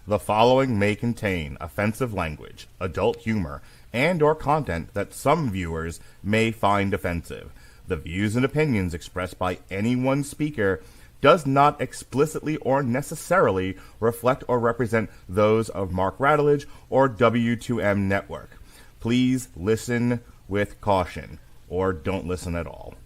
The following may contain offensive language, adult humor, and/or content that some viewers may find offensive. The views and opinions expressed by any one speaker does not explicitly or necessarily reflect or represent those of Mark Radulich or W2M Network. Please listen with caution, or don't listen at all.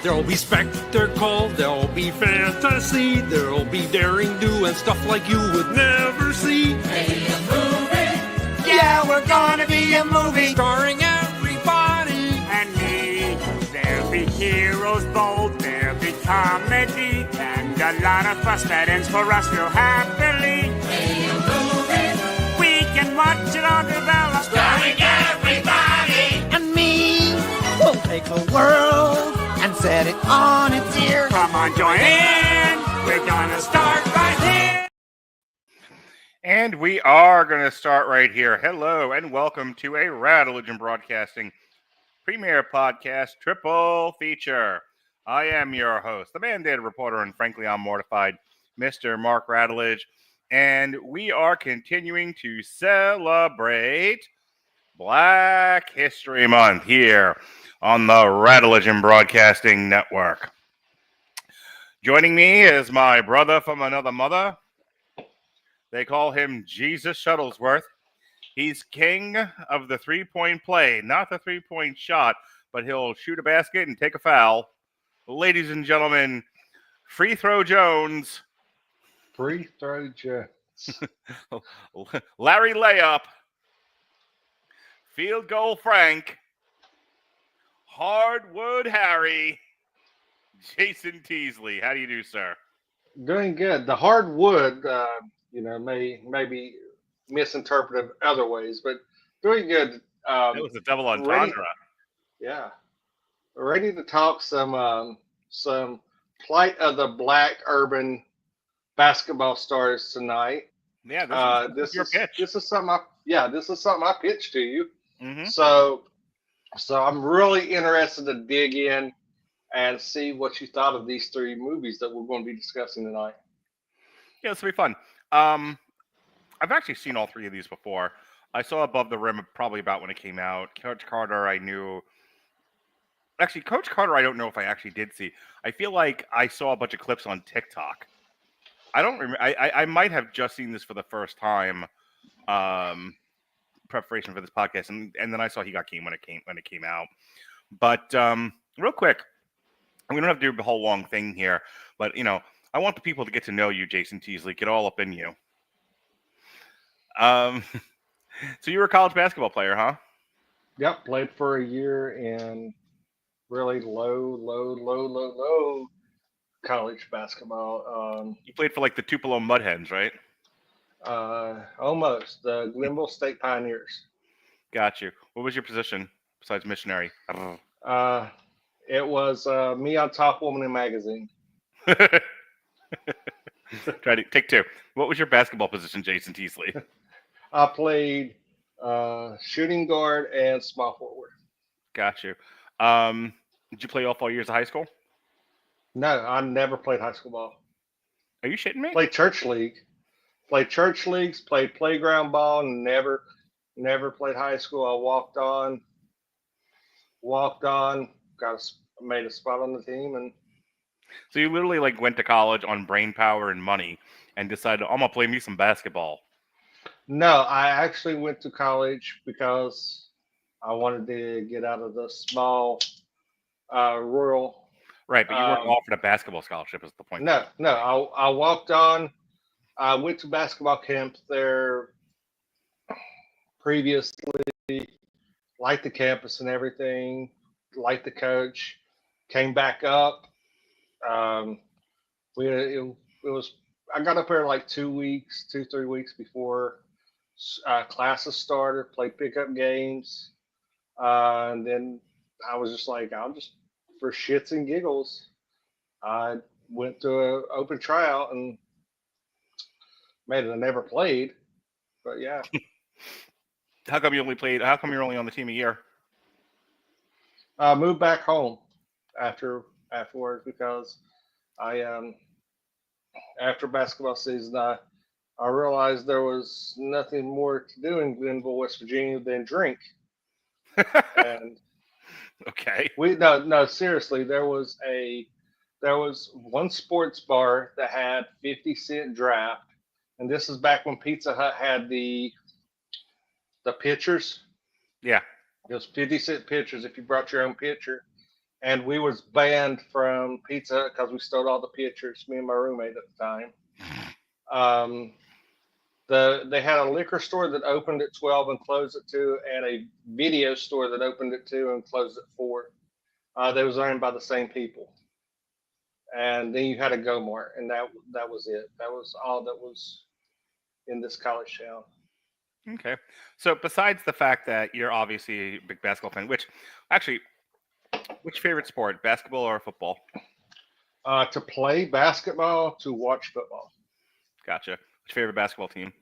There'll be spectacle, there'll be fantasy, there'll be daring do and stuff like you would never see. Be a movie, yeah, we're gonna be a movie, Starring everybody and me. There'll be heroes bold, there'll be comedy, and a lot of fuss that ends for us real happily. Be a movie, we can watch it all develop, starring everybody and me. We'll take the world and set it on its ear. Come on, join in. We're gonna start right here. And we are going to start right here. Hello, and welcome to a Radulich and Broadcasting premiere podcast triple feature. I am your host, the mandated reporter, and frankly, I'm mortified, Mr. Mark Radulich. And we are continuing to celebrate Black History Month here on the Radulich and Broadcasting Network. Joining me is my brother from another mother. They call him Jesus Shuttlesworth. He's king of the three-point play, not the three-point shot, but he'll shoot a basket and take a foul. Ladies and gentlemen, Free Throw Jones. Free Throw Jones. Larry Layup. Field Goal Frank. Hardwood Harry, Jason Teasley. How do you do, sir? Doing good. The hardwood, may be misinterpreted other ways, but doing good. That was a double entendre. Ready to talk some plight of the Black urban basketball stars tonight. Yeah, this is your pitch. This is something I pitched to you. Mm-hmm. So I'm really interested to dig in and see what you thought of these three movies that we're going to be discussing tonight. Yeah, this will be fun. I've actually seen all three of these before. I saw Above the Rim probably about when it came out. Coach Carter, I knew. Actually, Coach Carter, I don't know if I actually did see. I feel like I saw a bunch of clips on TikTok. I don't remember. I might have just seen this for the first time. Preparation for this podcast, and then I saw He Got Game when it came out. But real quick, we don't have to do the whole long thing here, but I want the people to get to know you, Jason Teasley, get all up in you. So you were a college basketball player, huh? Yep, played for a year in really low college basketball. You played for like the Tupelo Mudhens, right? Almost the Glenville State Pioneers. Got you. What was your position besides missionary? It was me on top woman in magazine. Try to take two. What was your basketball position, Jason Teasley? I played shooting guard and small forward. Got you. Did you play all 4 years of high school? No, I never played high school ball. Are you shitting me? Played church league. Played church leagues, played playground ball, and never played high school. I walked on, made a spot on the team, and so you literally went to college on brain power and money, and decided I'm gonna play me some basketball. No, I actually went to college because I wanted to get out of the small rural. Right, but you weren't offered a basketball scholarship. Is the point? No, I walked on. I went to basketball camp there previously, liked the campus and everything, liked the coach, came back up. It was, I got up there like 3 weeks before classes started, played pickup games. And then I was just like, for shits and giggles, I went to an open tryout and made it. I never played, but yeah. How come you're only on the team a year? I moved back home after afterwards because I after basketball season I realized there was nothing more to do in Glenville, West Virginia than drink. And Okay. no seriously, there was one sports bar that had 50-cent draft, and this is back when Pizza Hut had the pitchers. Yeah. It was 50-cent pitchers if you brought your own pitcher. And we was banned from Pizza Hut because we stole all the pitchers, me and my roommate at the time. Um, they had a liquor store that opened at 12 and closed at 2, and a video store that opened at 2 and closed at 4. They was owned by the same people. And then you had a Go Mart, and that was it. That was all that was in this college town. Okay. So besides the fact that you're obviously a big basketball fan, which favorite sport, basketball or football? To play basketball, to watch football. Gotcha. What's your favorite basketball team?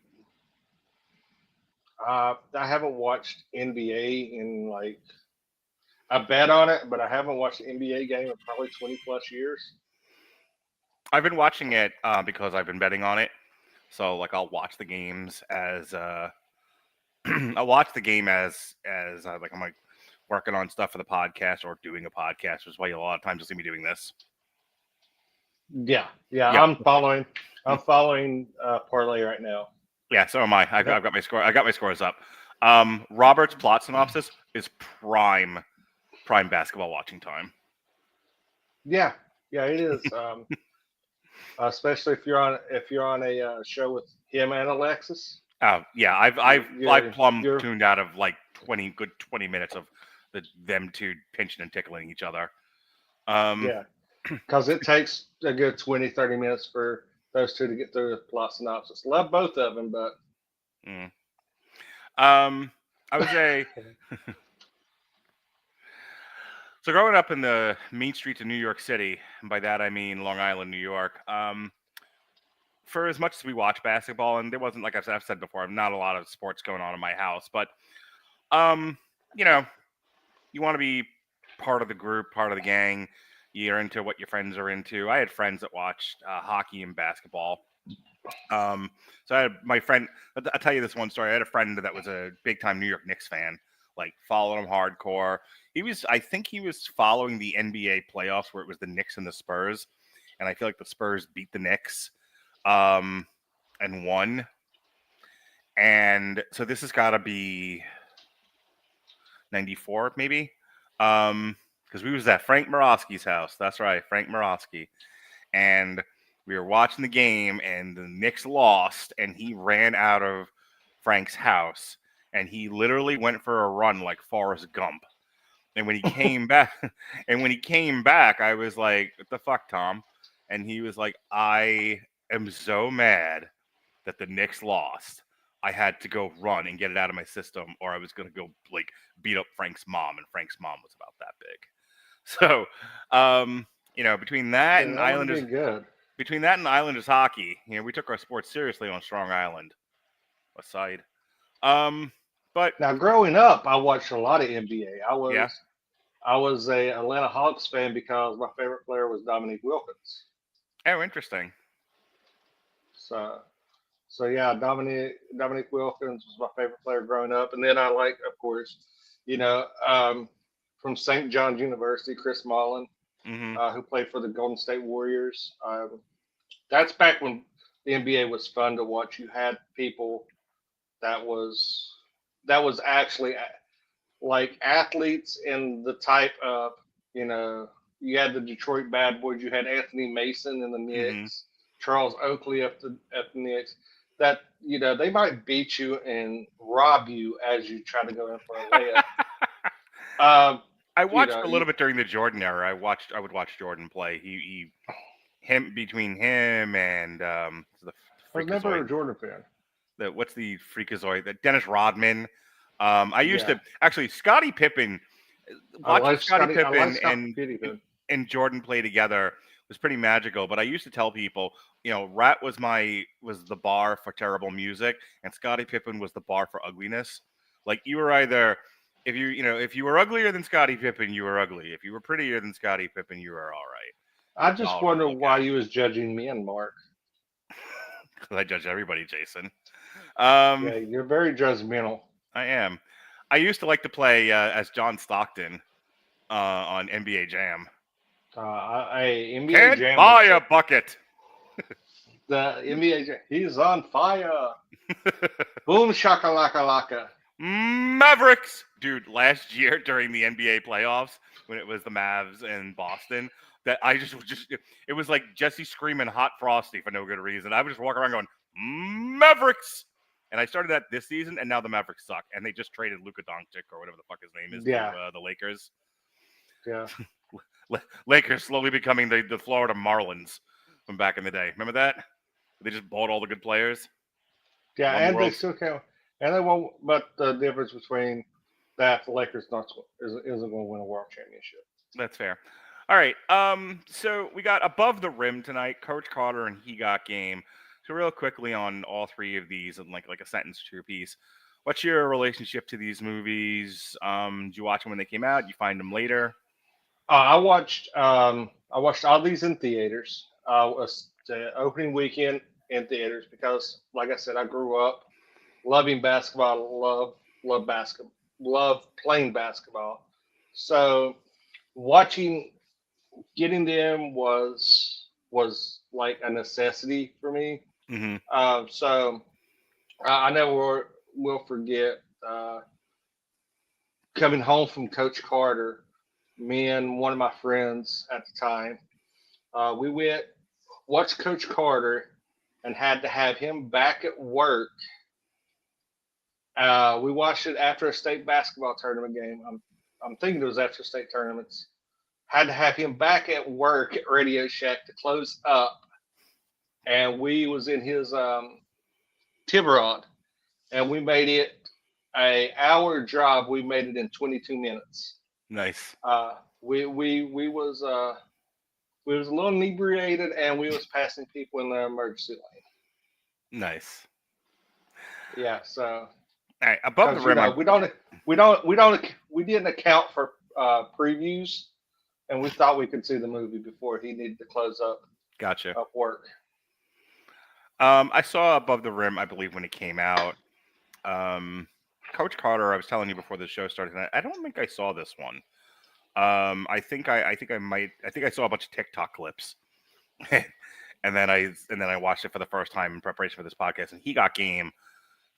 I haven't watched NBA in I bet on it, but I haven't watched an NBA game in probably 20 plus years. I've been watching it because I've been betting on it. So I'll watch the games as I'll watch the game as I'm working on stuff for the podcast or doing a podcast, which is why a lot of times you'll see me doing this. Yeah. I'm following Parlay right now. Yeah, so am I. I've got my score. I got my scores up. Robert's plot synopsis is prime basketball watching time. Yeah, it is. Especially if you're on a show with him and Alexis. Oh yeah, I've plumb tuned out of 20 minutes of them two pinching and tickling each other. Yeah, because it takes a good 20-30 minutes for those two to get through the plot synopsis. Love both of them, but I would say so. Growing up in the main streets of New York City, and by that I mean Long Island, New York. For as much as we watch basketball, and there wasn't, like I've said before, not a lot of sports going on in my house, but you want to be part of the group, part of the gang. You're into what your friends are into. I had friends that watched hockey and basketball. So I had my friend. I'll tell you this one story. I had a friend that was a big time New York Knicks fan. Followed him hardcore. I think he was following the NBA playoffs where it was the Knicks and the Spurs, and I feel like the Spurs beat the Knicks, and won. And so this has got to be 94, maybe. Because we was at Frank Morosky's house. That's right, Frank Morosky. And we were watching the game, and the Knicks lost, and he ran out of Frank's house, and he literally went for a run like Forrest Gump. And when he came back, I was like, "What the fuck, Tom?" And he was like, "I am so mad that the Knicks lost. I had to go run and get it out of my system, or I was going to go beat up Frank's mom," and Frank's mom was about that big. So, between that and Islanders, between that and Islanders hockey, we took our sports seriously on Strong Island, West Side. But now growing up, I watched a lot of NBA. I was a Atlanta Hawks fan because my favorite player was Dominique Wilkins. Oh, interesting. So yeah, Dominique Wilkins was my favorite player growing up, and then I of course, from St. John's University, Chris Mullin, who played for the Golden State Warriors. That's back when the NBA was fun to watch. You had people that was actually athletes in the type of, you had the Detroit Bad Boys, you had Anthony Mason in the Knicks, Charles Oakley at the Knicks, that, they might beat you and rob you as you try to go in for a layup. I watched a little bit during the Jordan era. I would watch Jordan play. Between him and the I was never a Jordan fan. What's the freakazoid? Dennis Rodman. I used to actually Scottie Pippen. Watching Scottie Pippen and Jordan play together was pretty magical. But I used to tell people, Rat was the bar for terrible music, and Scottie Pippen was the bar for ugliness. You were either if you were uglier than Scottie Pippen, you were ugly. If you were prettier than Scottie Pippen, you were all right. I You're just tolerable to wonder look why at. you was judging me and Mark. Because I judge everybody, Jason. Yeah, you're very judgmental. I am. I used to like to play as John Stockton on NBA Jam. NBA Can't Jam buy was a bucket. the NBA Jam. He's on fire. Boom shakalaka laka. Mavericks, dude. Last year during the NBA playoffs, when it was the Mavs and Boston, that I just it was like Jesse screaming "Hot Frosty" for no good reason. I would just walk around going Mavericks, and I started that this season, and now the Mavericks suck, and they just traded Luka Doncic or whatever the fuck his name is Yeah. to the Lakers. Yeah. Lakers slowly becoming the Florida Marlins from back in the day. Remember that? They just bought all the good players. Yeah, Won the and they world. still can't. And they won't. But the difference between that, the Lakers isn't going to win a world championship. That's fair. All right. So we got Above the Rim tonight, Coach Carter and He Got Game. So real quickly on all three of these, and like a sentence to your piece. What's your relationship to these movies? Did you watch them when they came out? Did you find them later? I watched all these in theaters. Was the opening weekend in theaters because, like I said, I grew up loving basketball. Love basketball. Love playing basketball. So getting them was like a necessity for me. Mm-hmm. So I never will forget coming home from Coach Carter. Me and one of my friends at the time, we went watched Coach Carter and had to have him back at work. We watched it after a state basketball tournament game. I'm thinking it was after state tournaments. Had to have him back at work at Radio Shack to close up, and we was in his Tiburón, and we made it a hour drive. We made it in 22 minutes. Nice. We was a little inebriated, and we was passing people in the emergency lane. Nice. Yeah, so All right. Above the Rim. We didn't account for previews, and we thought we could see the movie before he needed to close up Gotcha. work. I saw Above the Rim, I believe, when it came out. Coach Carter, I was telling you before the show started tonight, I don't think I saw this one. I think I saw a bunch of TikTok clips, and then I watched it for the first time in preparation for this podcast. And He Got Game,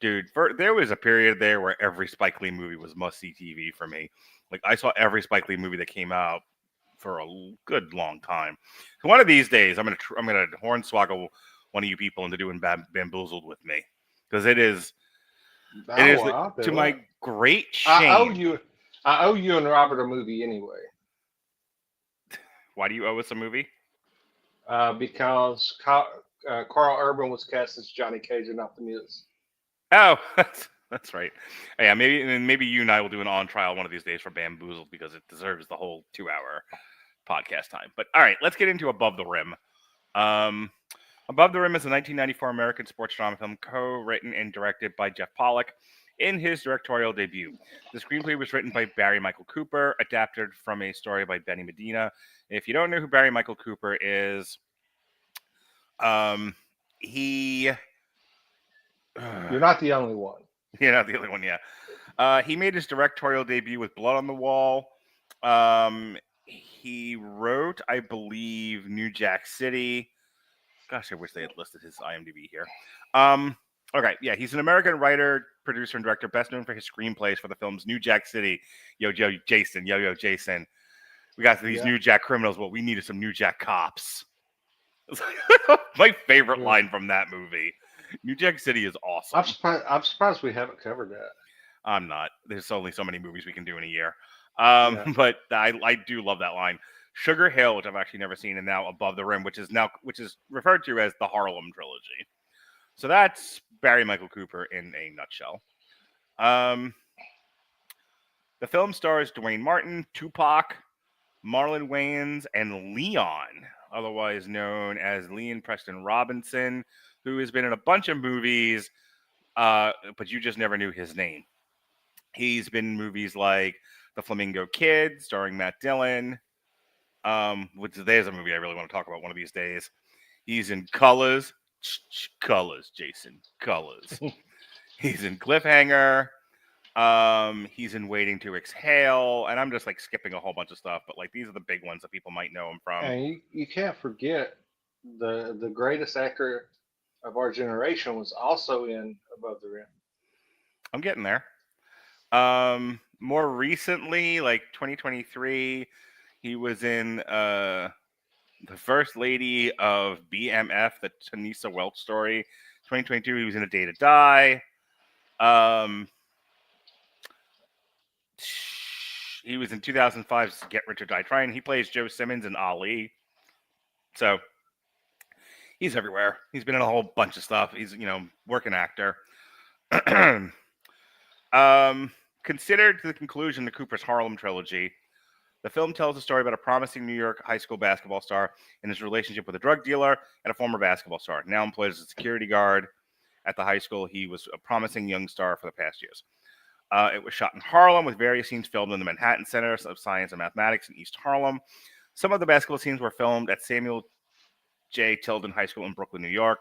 dude. There was a period there where every Spike Lee movie was must see TV for me. Like I saw every Spike Lee movie that came out for a good long time. So one of these days, I'm gonna hornswoggle one of you people into doing Bamboozled with me, because it is to my great shame. I owe you and Robert a movie anyway. Why do you owe us a movie? Because Carl Urban was cast as Johnny Cage and not the Miz. Oh, that's right. Yeah, maybe you and I will do an on trial one of these days for Bamboozled, because it deserves the whole 2-hour podcast time. But all right, let's get into Above the Rim. Above the Rim is a 1994 American sports drama film co-written and directed by Jeff Pollack in his directorial debut. The screenplay was written by Barry Michael Cooper, adapted from a story by Benny Medina. If you don't know who Barry Michael Cooper is, he... You're not the only one. You're not the only one, yeah. He made his directorial debut with Blood on the Wall. He wrote, I believe, New Jack City. Gosh, I wish they had listed his IMDb here. Okay, yeah, he's an American writer, producer, and director, best known for his screenplays for the films New Jack City, Yo Jason. We got these New Jack criminals. Well, we needed some New Jack cops. My favorite line from that movie. New Jack City is awesome. I'm surprised we haven't covered that. I'm not. There's only so many movies we can do in a year. But I do love that line. Sugar Hill, which I've actually never seen, and now Above the Rim, which is referred to as the Harlem Trilogy. So that's Barry Michael Cooper in a nutshell. The film stars Duane Martin, Tupac, Marlon Wayans, and Leon, otherwise known as Leon Preston Robinson, who has been in a bunch of movies, but you just never knew his name. He's been in movies like The Flamingo Kid, starring Matt Dillon. Which there's a movie I really want to talk about one of these days. He's in Colors. Colors, Jason. Colors. He's in Cliffhanger. He's in Waiting to Exhale, and I'm just like skipping a whole bunch of stuff, but like these are the big ones that people might know him from. And you can't forget the greatest actor of our generation was also in Above the Rim. I'm getting there. More recently, like 2023, he was in The First Lady of BMF, the Tanisa Welch story. 2022, he was in A Day to Die. He was in 2005's Get Rich or Die Trying. He plays Joe Simmons in Ali. So he's everywhere. He's been in a whole bunch of stuff. He's, working actor. Considered the conclusion to Cooper's Harlem Trilogy, the film tells a story about a promising New York high school basketball star and his relationship with a drug dealer and a former basketball star. Now employed as a security guard at the high school, he was a promising young star for the past years. It was shot in Harlem with various scenes filmed in the Manhattan Center of Science and Mathematics in East Harlem. Some of the basketball scenes were filmed at Samuel J. Tilden High School in Brooklyn, New York.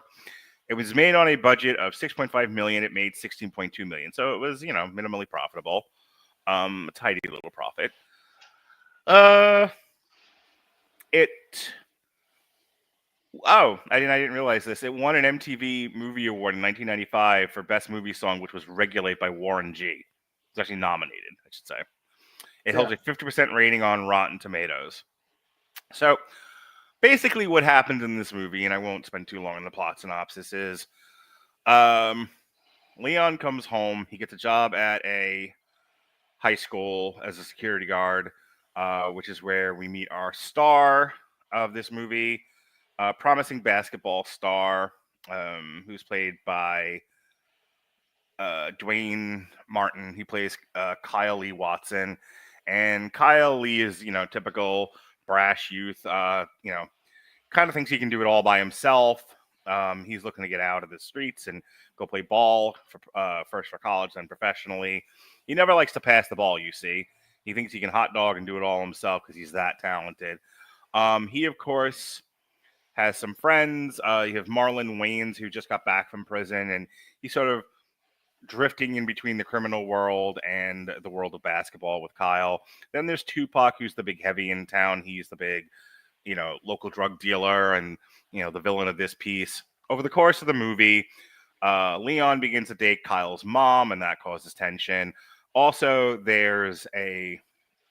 It was made on a budget of $6.5 million. It made $16.2 million. So it was, minimally profitable. A tidy little profit. I didn't realize this. It won an MTV Movie Award in 1995 for Best Movie Song, which was Regulate by Warren G. It's actually nominated, I should say. It holds a 50% rating on Rotten Tomatoes. So basically what happened in this movie, and I won't spend too long on the plot synopsis, is Leon comes home. He gets a job at a high school as a security guard, which is where we meet our star of this movie, promising basketball star, who's played by Duane Martin. He plays Kyle Lee Watson, and Kyle Lee is typical brash youth. Kind of thinks he can do it all by himself. He's looking to get out of the streets and go play ball first for college, then professionally. He never likes to pass the ball. You see, he thinks he can hot dog and do it all himself because he's that talented. He of course has some friends. You have Marlon Wayans, who just got back from prison, and he's sort of drifting in between the criminal world and the world of basketball with Kyle. Then there's Tupac, who's the big heavy in town. He's the big, local drug dealer and, the villain of this piece. Over the course of the movie, Leon begins to date Kyle's mom, and that causes tension. Also, there's a,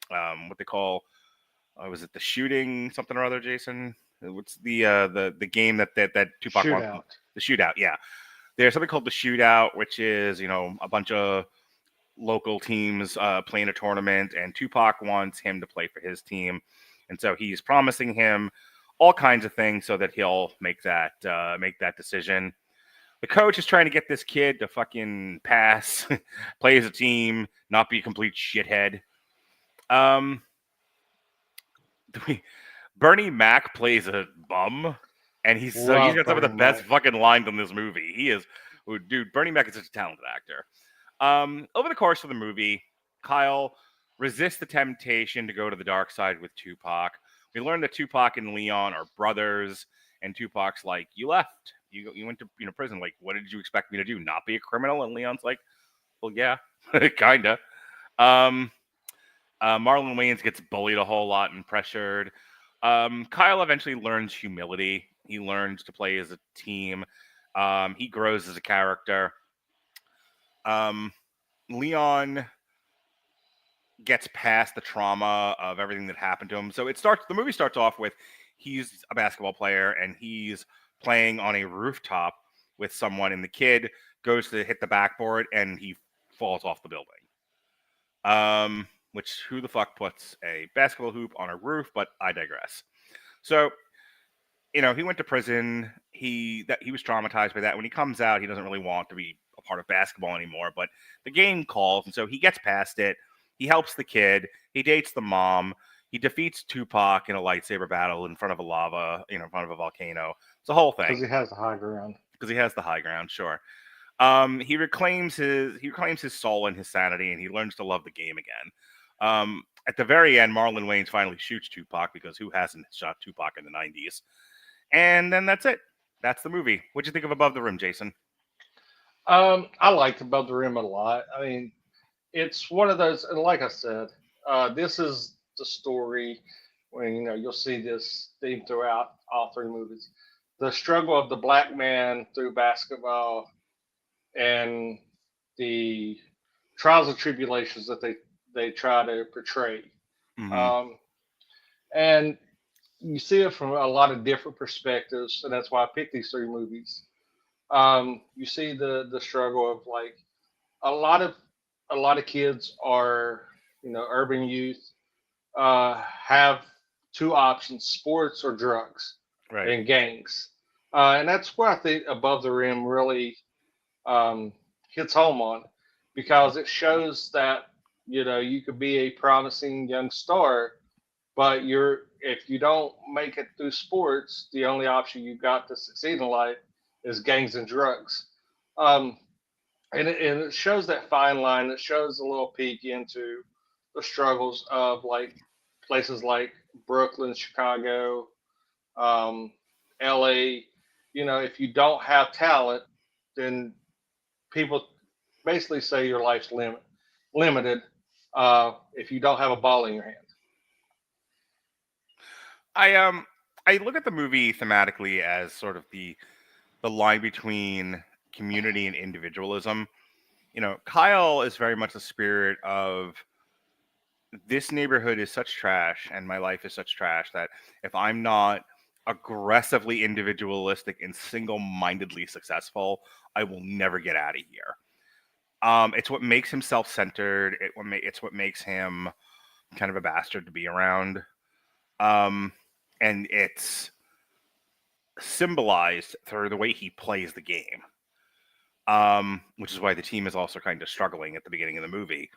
what they call, was it the shooting something or other, Jason? What's the game that Tupac wants? The shootout, yeah. There's something called the shootout, which is, a bunch of local teams playing a tournament, and Tupac wants him to play for his team. And so he's promising him all kinds of things so that he'll make that decision. The coach is trying to get this kid to fucking pass, play as a team, not be a complete shithead. Bernie Mac plays a bum, and he's got some of the best fucking lines in this movie. He is, dude. Bernie Mac is such a talented actor. Over the course of the movie, Kyle resists the temptation to go to the dark side with Tupac. We learn that Tupac and Leon are brothers, and Tupac's like, "You left. You went to prison. Like, what did you expect me to do? Not be a criminal?" And Leon's like, "Well, yeah, kinda." Marlon Wayans gets bullied a whole lot and pressured. Kyle eventually learns humility. He learns to play as a team. He grows as a character. Leon gets past the trauma of everything that happened to him. So the movie starts off with he's a basketball player and he's playing on a rooftop with someone, and the kid goes to hit the backboard and he falls off the building. Which, who the fuck puts a basketball hoop on a roof? But I digress. So, he went to prison. He was traumatized by that. When he comes out, he doesn't really want to be a part of basketball anymore. But the game calls, and so he gets past it. He helps the kid. He dates the mom. He defeats Tupac in a lightsaber battle in front of in front of a volcano. It's a whole thing. Because he has the high ground. Sure. He reclaims his soul and his sanity, and he learns to love the game again. At the very end, Marlon Wayans finally shoots Tupac, because who hasn't shot Tupac in the 90s? And then that's it. That's the movie. What'd you think of Above the Rim, Jason? I liked Above the Rim a lot. I mean, it's one of those, and like I said, this is the story when you'll see this theme throughout all three movies. The struggle of the black man through basketball and the trials and tribulations that they try to portray. Mm-hmm. And you see it from a lot of different perspectives, and that's why I picked these three movies. You see the struggle of like a lot of kids are urban youth have two options: sports or drugs, Right. and gangs. And that's where I think Above the Rim really hits home on, because it shows that you could be a promising young star, but if you don't make it through sports, the only option you've got to succeed in life is gangs and drugs. Um, and it shows that fine line. It shows a little peek into the struggles of like places like Brooklyn, Chicago, LA. If you don't have talent, then people basically say your life's limited if you don't have a ball in your hand. I look at the movie thematically as sort of the line between community and individualism. Kyle is very much the spirit of, this neighborhood is such trash and my life is such trash that if I'm not aggressively individualistic and single-mindedly successful, I will never get out of here. It's what makes him self-centered. It's what makes him kind of a bastard to be around. And it's symbolized through the way he plays the game. Which is why the team is also kind of struggling at the beginning of the movie.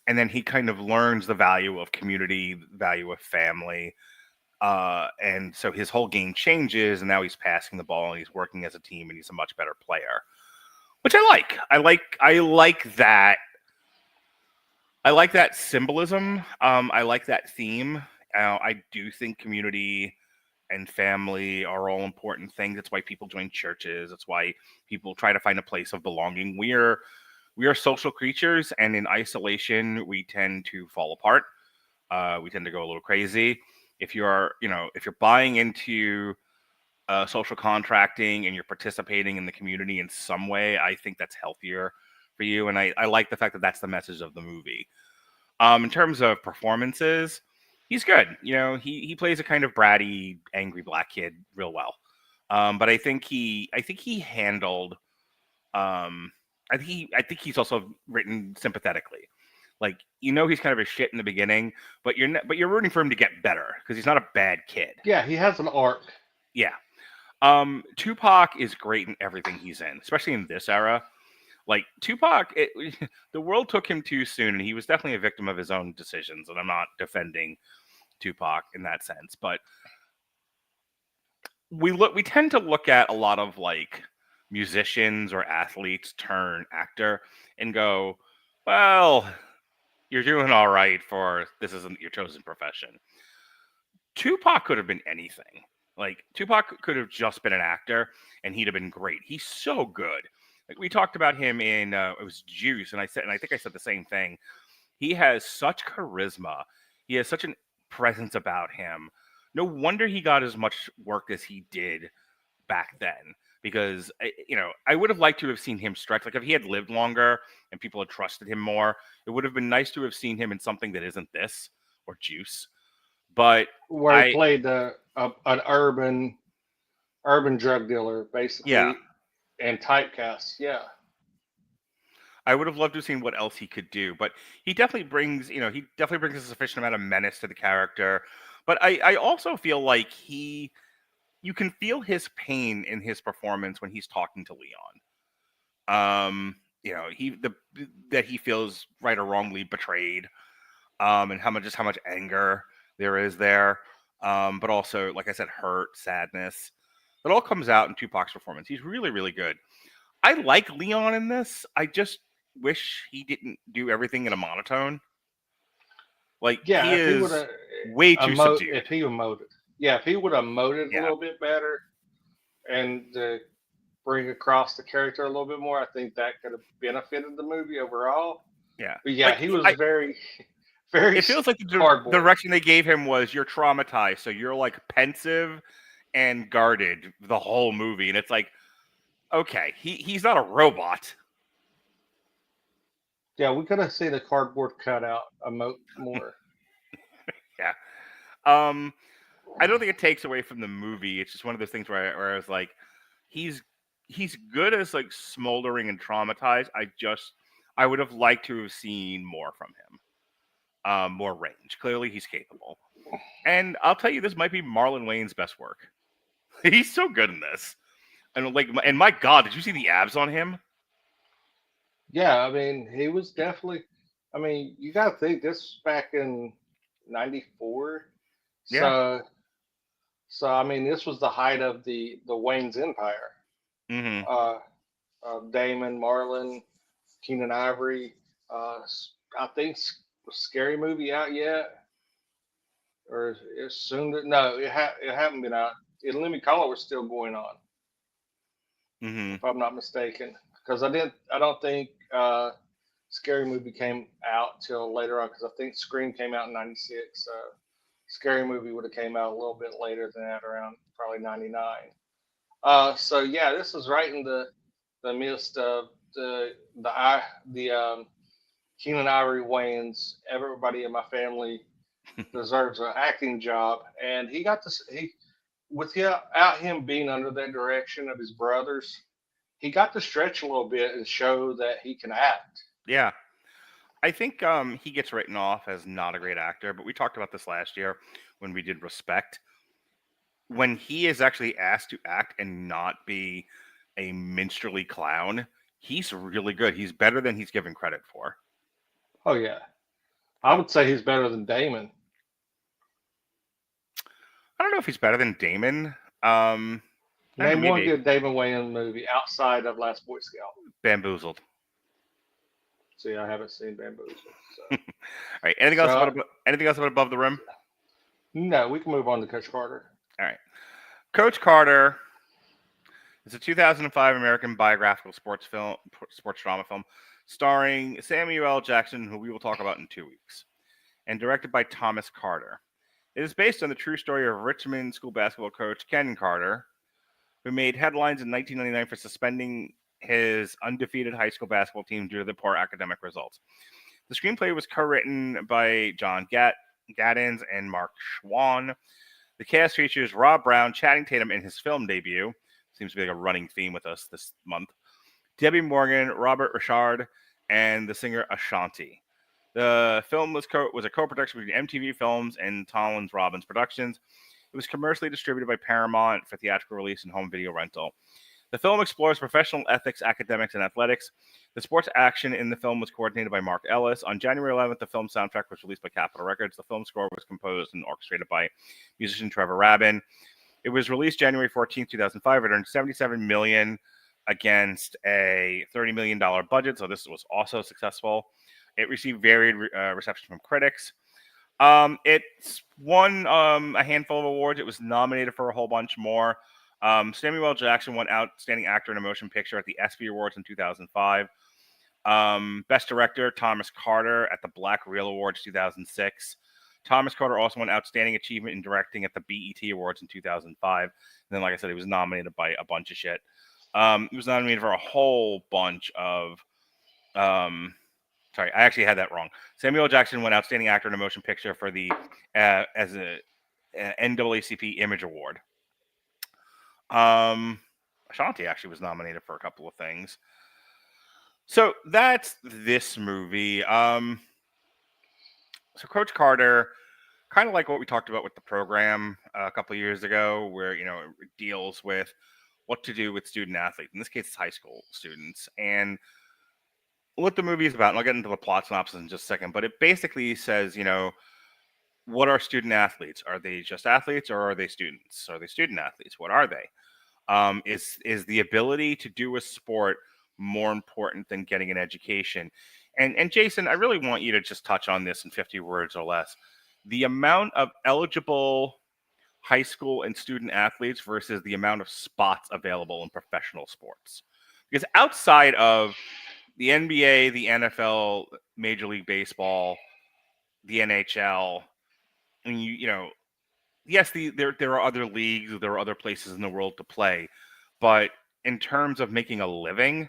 And then he kind of learns the value of community, the value of family. And so his whole game changes, and now he's passing the ball and he's working as a team, and he's a much better player, which I like. I like that. I like that symbolism. I like that theme. I do think community and family are all important things. That's why people join churches. That's why people try to find a place of belonging. We are social creatures, and in isolation, we tend to fall apart. We tend to go a little crazy. If you're buying into social contracting and you're participating in the community in some way, I think that's healthier for you. And I like the fact that that's the message of the movie. In terms of performances, he's good. He plays a kind of bratty, angry black kid real well. But I think he handled. I think he's also written sympathetically. Like, he's kind of a shit in the beginning, but you're rooting for him to get better because he's not a bad kid. Yeah, he has an arc. Yeah. Tupac is great in everything he's in, especially in this era. Like, Tupac, the world took him too soon, and he was definitely a victim of his own decisions. And I'm not defending Tupac in that sense, but we tend to look at a lot of like musicians or athletes turn actor and go, well, you're doing all right for this isn't your chosen profession. Tupac could have been anything. Like, Tupac could have just been an actor and he'd have been great. He's so good. Like, we talked about him in it was Juice, and I think I said the same thing. He has such charisma. He has such a presence about him. No wonder he got as much work as he did back then. Because, I would have liked to have seen him stretch. Like, if he had lived longer and people had trusted him more, it would have been nice to have seen him in something that isn't this or Juice. But where he played an urban drug dealer, basically, yeah, and typecast. Yeah, I would have loved to have seen what else he could do. But he definitely brings a sufficient amount of menace to the character. But I also feel like you can feel his pain in his performance when he's talking to Leon. That he feels right or wrongly betrayed, and how much anger there is there, but also, like I said, hurt, sadness. It all comes out in Tupac's performance. He's really, really good. I like Leon in this. I just wish he didn't do everything in a monotone. Like, Yeah, he if he would is have way too subdued. if he emoted, yeah, if he would have emoted a Yeah. little bit better and bring across the character a little bit more, I think that could have benefited the movie overall. Yeah. But yeah, Like, he was very, very it feels like the cardboard. direction they gave him was you're traumatized, so you're like pensive and guarded the whole movie, and it's like, okay, he's not a robot. Yeah, we could have seen the cardboard cutout emote more. Yeah. I don't think it takes away from the movie. It's just one of those things where I was like, he's good as like smoldering and traumatized. I would have liked to have seen more from him. More range. Clearly, he's capable. And I'll tell you, this might be Marlon Wayans' best work. He's so good in this. And my God, did you see the abs on him? Yeah, I mean, he was definitely. I mean, you got to think this was back in '94. Yeah. So I mean, this was the height of the Wayne's empire. Mm-hmm. Damon, Marlon, Keenan Ivory. I think Scary Movie out yet, or it's soon. No, it haven't been out. Let Me Call It was still going on, Mm-hmm. if I'm not mistaken, because I don't think Scary Movie came out till later on, because I think Scream came out in '96. Scary Movie would have came out a little bit later than that, around probably '99. So yeah, this is right in the midst of the Keenan Ivory Wayans. Everybody in my family deserves an acting job, and he got this. Without him being under that direction of his brothers, he got to stretch a little bit and show that he can act. Yeah. I think he gets written off as not a great actor, but we talked about this last year when we did Respect. When he is actually asked to act and not be a minstrelly clown, he's really good. He's better than he's given credit for. Oh yeah, I would say he's better than Damon. I don't know if he's better than Damon. Name one maybe. good Damon Wayans movie outside of Last Boy Scout. Bamboozled. See, I haven't seen Bamboozled. So. All right. Anything else about Above the Rim? No, we can move on to Coach Carter. All right. Coach Carter is a 2005 American biographical sports drama film starring Samuel L. Jackson, who we will talk about in 2 weeks, and directed by Thomas Carter. It is based on the true story of Richmond school basketball coach Ken Carter, who made headlines in 1999 for suspending his undefeated high school basketball team due to the poor academic results. The screenplay was co-written by John Gaddens and Mark Schwann. The cast features Rob Brown, Channing Tatum in his film debut. Seems to be like a running theme with us this month. Debbie Morgan, Robert Richard, and the singer Ashanti. The film was a co-production between MTV Films and Tollins Robbins Productions. It was commercially distributed by Paramount for theatrical release and home video rental. The film explores professional ethics, academics, and athletics. The sports action in the film was coordinated by Mark Ellis. On January 11th, the film soundtrack was released by Capitol Records. The film score was composed and orchestrated by musician Trevor Rabin. It was released January 14th, 2005. It earned $77 million against a $30 million budget, so this was also successful. It received varied reception from critics. It's won a handful of awards. It was nominated for a whole bunch more. Samuel L. Jackson won Outstanding Actor in a Motion Picture at the ESPY Awards in 2005. Best Director, Thomas Carter at the Black Reel Awards 2006. Thomas Carter also won Outstanding Achievement in Directing at the BET Awards in 2005. And then, like I said, he was nominated by a bunch of shit. He was nominated for a whole bunch of... Sorry, I actually had that wrong. Samuel L. Jackson won Outstanding Actor in a Motion Picture for the as a NAACP Image Award. Ashanti actually was nominated for a couple of things. So that's this movie. So Coach Carter, kind of like what we talked about with the program a couple of years ago, where it deals with what to do with student athletes. In this case, it's high school students, and what the movie is about. And I'll get into the plot synopsis in just a second, but it basically says, what are student athletes? Are they just athletes, or are they students? Are they student athletes? What are they? Is the ability to do a sport more important than getting an education. And Jason, I really want you to just touch on this in 50 words or less. The amount of eligible high school and student athletes versus the amount of spots available in professional sports. Because outside of the NBA, the NFL, Major League Baseball, the NHL, and yes, there are other leagues, there are other places in the world to play, but in terms of making a living,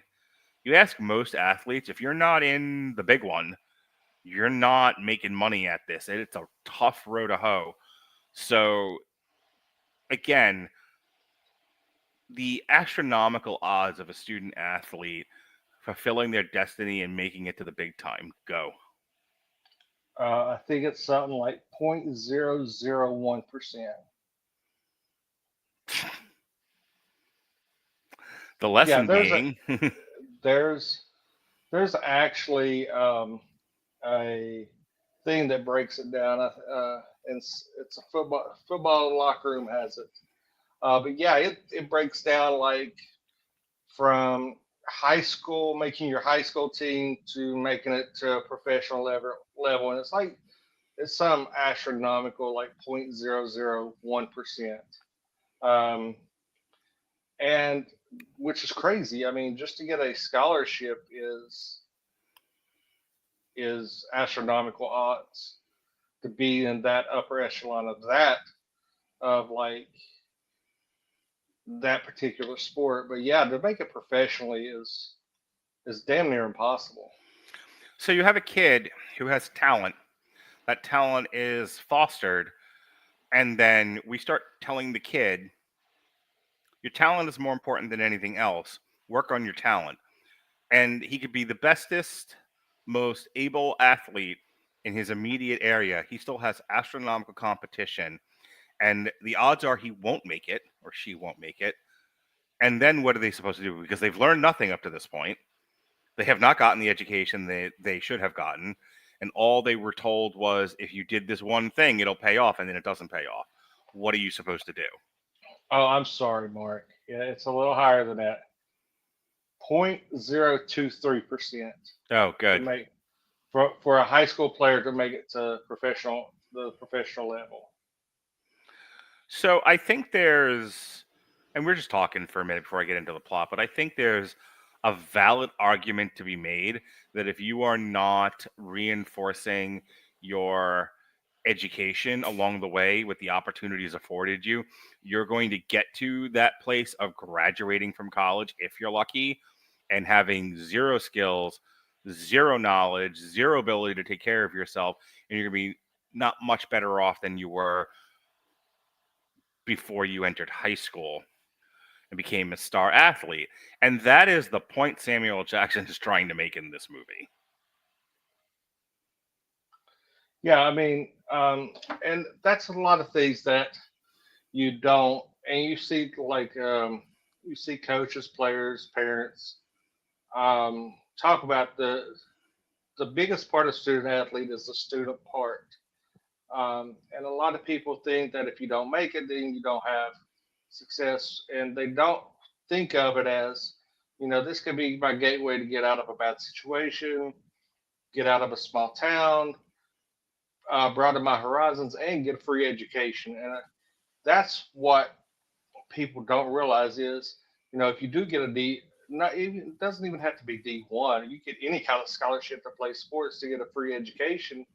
you ask most athletes, if you're not in the big one, you're not making money at this. It's a tough road to hoe. So again, the astronomical odds of a student athlete fulfilling their destiny and making it to the big time. Go. I think it's something like 0.001%. The Yeah, lesson being, there's actually a thing that breaks it down. It's a football locker room has it. But yeah, it breaks down like from high school, making your high school team to making it to a professional level, and it's some astronomical like 0.001%. Um, and which is crazy. I mean, just to get a scholarship is astronomical odds to be in that upper echelon of like that particular sport. But yeah, to make it professionally is damn near impossible. so you have a kid who has talent. That talent is fostered, and then we start telling the kid, your talent is more important than anything else. Work on your talent. And he could be the bestest, most able athlete in his immediate area. He still has astronomical competition, and the odds are he won't make it or she won't make it. And then what are they supposed to do? Because they've learned nothing up to this point. They have not gotten the education they should have gotten. And all they were told was, if you did this one thing, it'll pay off, and then it doesn't pay off. What are you supposed to do? Oh, I'm sorry, Mark. Yeah, it's a little higher than that. 0.023% Oh, to good. make for a high school player to make it to the professional level. So I think there's, and we're just talking for a minute before I get into the plot, but I think there's a valid argument to be made that if you are not reinforcing your education along the way with the opportunities afforded you, you're going to get to that place of graduating from college, if you're lucky, and having zero skills, zero knowledge, zero ability to take care of yourself, and you're going to be not much better off than you were before you entered high school and became a star athlete. And that is the point Samuel Jackson is trying to make in this movie. Yeah, I mean, and that's a lot of things that you don't, and you see like you see coaches, players, parents talk about the biggest part of student athlete is the student part. And a lot of people think that if you don't make it, then you don't have success, and they don't think of it as, this could be my gateway to get out of a bad situation, get out of a small town, broaden my horizons, and get a free education. And that's what people don't realize is, if you do get a D, not even it doesn't even have to be D1. You get any kind of scholarship to play sports to get a free education.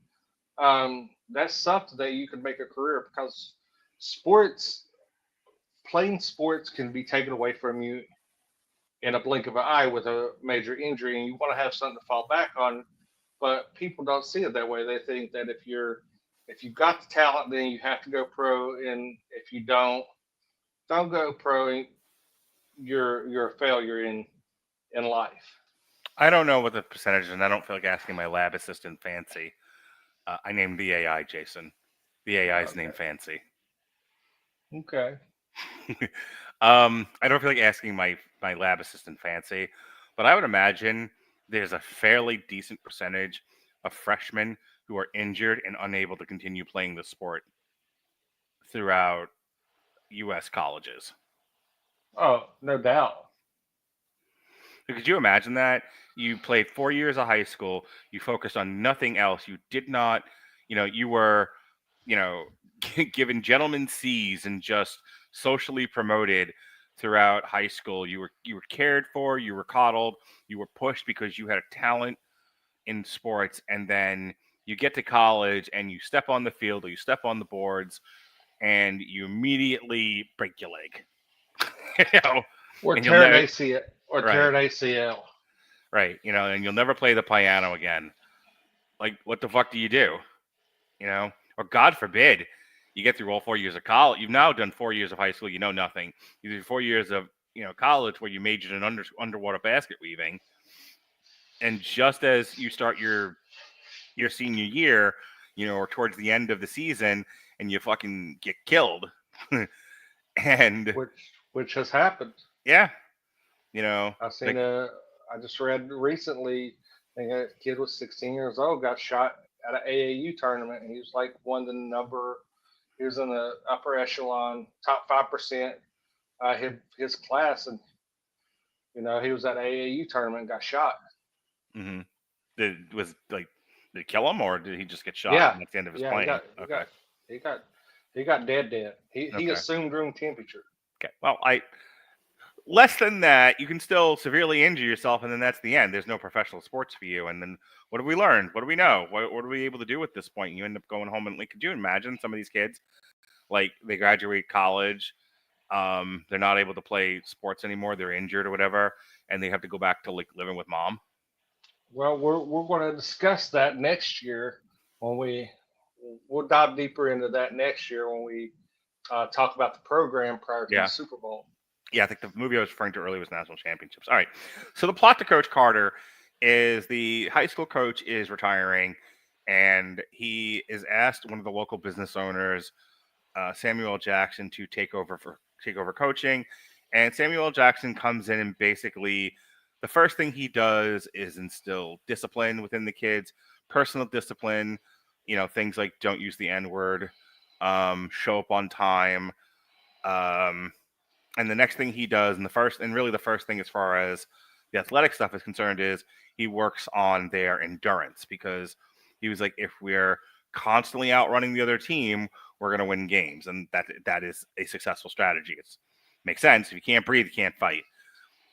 That's something that you could make a career, because sports, playing sports can be taken away from you in a blink of an eye with a major injury, and you want to have something to fall back on. But people don't see it that way. They think that if you've got the talent, then you have to go pro, and if you don't go pro, you're a failure in life. I don't know what the percentage is, and I don't feel like asking my lab assistant Fancy. I named the AI Jason. The AI is named Fancy. Okay. I don't feel like asking my lab assistant Fancy, but I would imagine there's a fairly decent percentage of freshmen who are injured and unable to continue playing the sport throughout U.S. colleges. Oh, no doubt. Could you imagine that? You played 4 years of high school. You focused on nothing else. You did not, you were, you know, given gentleman C's and just socially promoted throughout high school. You were cared for. You were coddled. You were pushed because you had a talent in sports, and then you get to college and you step on the field or you step on the boards and you immediately break your leg. Or And you'll tear an never, ACL. Or right, tear an ACL. right, and you'll never play the piano again. Like, what the fuck do you do? Or God forbid, you get through all 4 years of college. You've now done 4 years of high school. You know nothing. You do 4 years of college where you majored in underwater basket weaving, and just as you start your senior year, or towards the end of the season, and you fucking get killed, and Which has happened. yeah, I've seen like, I just read recently, I think a kid was 16 years old, got shot at an AAU tournament, and he was like he was in the upper echelon, top 5%, his class, and he was at an AAU tournament and got shot. mm-hmm. Did it kill him, or did he just get shot? Yeah, And that's the end of his yeah, playing. Okay. he got dead. He Okay. assumed room temperature. Okay. Well, less than that, you can still severely injure yourself, and then that's the end. There's no professional sports for you. And then what have we learned? What do we know? What are we able to do at this point? You end up going home, and could you imagine some of these kids, like, they graduate college, they're not able to play sports anymore, they're injured or whatever, and they have to go back to living with mom? Well, we're going to discuss that next year when we'll dive deeper into that next year when we talk about the program prior to Yeah. the Super Bowl. Yeah, I think the movie I was referring to earlier was National Championships. All right. So the plot to Coach Carter is the high school coach is retiring, and he is asked one of the local business owners, Samuel Jackson, to take over coaching. And Samuel Jackson comes in, and basically the first thing he does is instill discipline within the kids, personal discipline, things like don't use the N-word, show up on time. And the next thing he does, and the first thing as far as the athletic stuff is concerned, is he works on their endurance, because he was like, if we're constantly outrunning the other team, we're going to win games. And that is a successful strategy. It makes sense. If you can't breathe, you can't fight.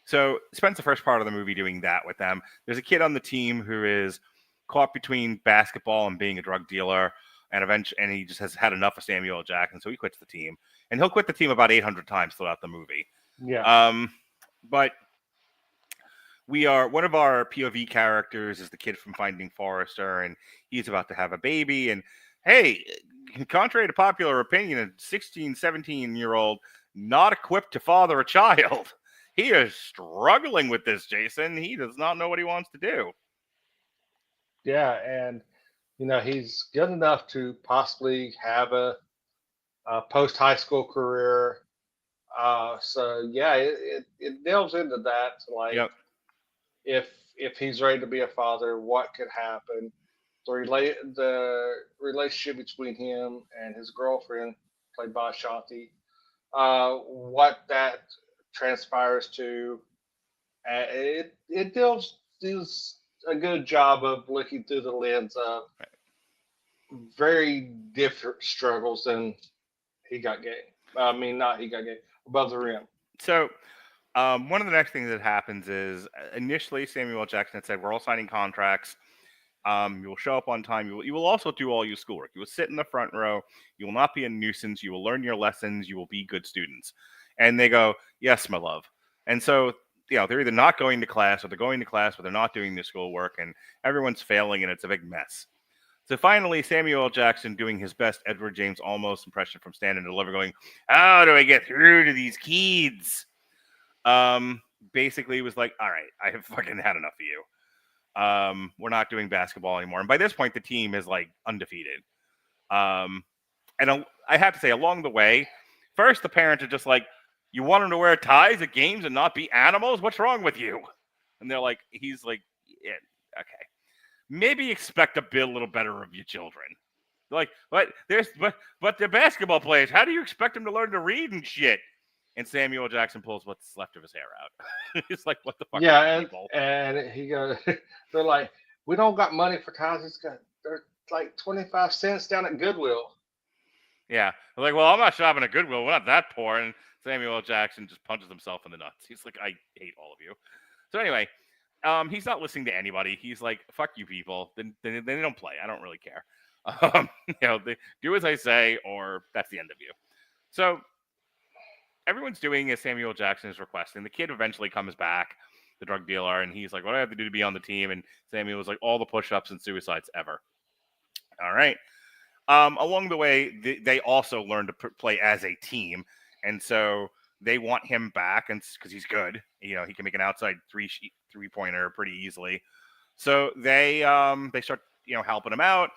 So spends the first part of the movie doing that with them. There's a kid on the team who is caught between basketball and being a drug dealer, and he just has had enough of Samuel Jackson, so he quits the team. And he'll quit the team about 800 times throughout the movie. Yeah. But one of our POV characters is the kid from Finding Forrester, and he's about to have a baby. And hey, contrary to popular opinion, a 16, 17-year-old not equipped to father a child. He is struggling with this, Jason. He does not know what he wants to do. Yeah, and he's good enough to possibly have a post high school career. So yeah, it delves into that. Like, Yep. if he's ready to be a father, what could happen? The relationship between him and his girlfriend, played by Shanti, what that transpires to. It does a good job of looking through the lens of very different struggles than He Got Gay. I mean, not He Got Gay, Above the Rim. So one of the next things that happens is, initially Samuel Jackson had said, we're all signing contracts. You will show up on time. You will also do all your schoolwork. You will sit in the front row. You will not be a nuisance. You will learn your lessons. You will be good students. And they go, yes, my love. And so, they're either not going to class, or they're going to class, but they're not doing their schoolwork, and everyone's failing, and it's a big mess. So finally, Samuel L. Jackson, doing his best Edward James Olmos impression from Stand and Deliver, going, how do I get through to these kids? Basically was like, all right, I have fucking had enough of you. We're not doing basketball anymore. And by this point, the team is like undefeated. And I have to say, along the way, first the parents are just like, you want them to wear ties at games and not be animals? What's wrong with you? And they're like, he's like, yeah, okay. Maybe expect a little better of your children. Like, but they're basketball players. How do you expect them to learn to read and shit? And Samuel Jackson pulls what's left of his hair out. He's like, what the fuck Yeah, are you and, people? and he goes, they're like, we don't got money for tires. They're like 25 cents down at Goodwill. Yeah. They're like, well, I'm not shopping at Goodwill. We're not that poor. And Samuel L. Jackson just punches himself in the nuts. He's like, I hate all of you. So anyway, he's not listening to anybody. He's like, fuck you people. Then they don't play. I don't really care. They do as I say, or that's the end of you. So everyone's doing as Samuel Jackson is requesting. The kid eventually comes back, the drug dealer, and he's like, what do I have to do to be on the team? And Samuel was like, all the push-ups and suicides ever. All right. Along the way, they also learn to play as a team. And so they want him back and because he's good. He can make an outside three-pointer pretty easily. So they start, helping him out.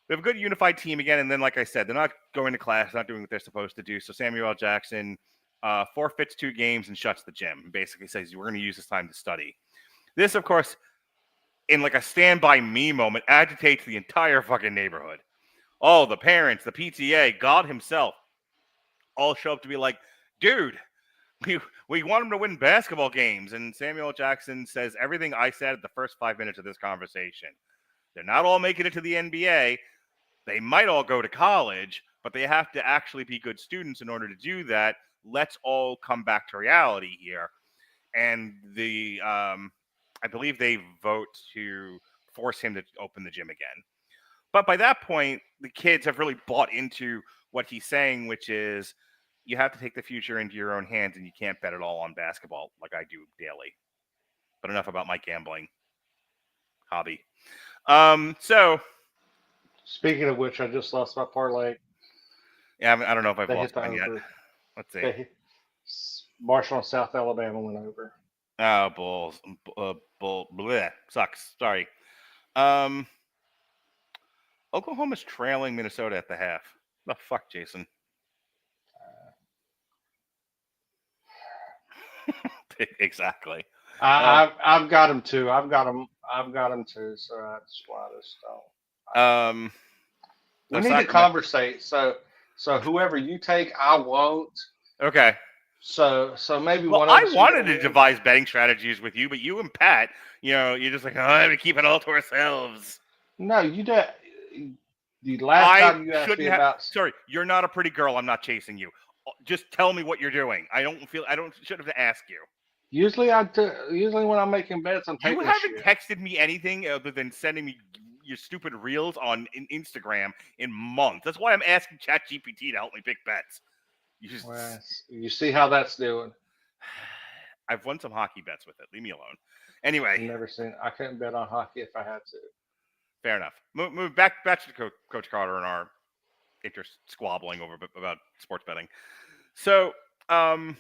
We have a good unified team again. And then, like I said, they're not going to class, not doing what they're supposed to do. So Samuel L. Jackson forfeits 2 games and shuts the gym. Basically says, we're going to use this time to study. This, of course, in like a Stand By Me moment, agitates the entire fucking neighborhood. All the parents, the PTA, God himself, all show up to be like, dude, we want him to win basketball games. And Samuel Jackson says everything I said at the first 5 minutes of this conversation. They're not all making it to the NBA. They might all go to college, but they have to actually be good students in order to do that. Let's all come back to reality here. And I believe they vote to force him to open the gym again. But by that point, the kids have really bought into what he's saying, which is you have to take the future into your own hands and you can't bet it all on basketball like I do daily. But enough about my gambling hobby. So Speaking of which, I just lost my parlay. yeah, I don't know if I've They lost hit the mine yet. over. Let's see. Marshall and South Alabama went over. Oh, bulls. Bleh. Sucks. Sorry. Oklahoma's trailing Minnesota at the half. The fuck, Jason? Exactly. I've got them too. I've got them too. So that's why this don't. We need to conversate. So whoever you take, I won't. Okay. So maybe well, one of us. I wanted to devise betting strategies with you, but you and Pat, you're just like, oh, we keep it all to ourselves. No, you did. The last time you asked me about. Sorry, you're not a pretty girl. I'm not chasing you. Just tell me what you're doing. I shouldn't have to ask you. Usually when I'm making bets, I'm taking. You haven't texted me anything other than sending me your stupid reels on Instagram in months. That's why I'm asking ChatGPT to help me pick bets. You see how that's doing. I've won some hockey bets with it. Leave me alone. Anyway. Never seen. I couldn't bet on hockey if I had to. Fair enough. Move back to Coach Carter and our interest squabbling over about sports betting. So, so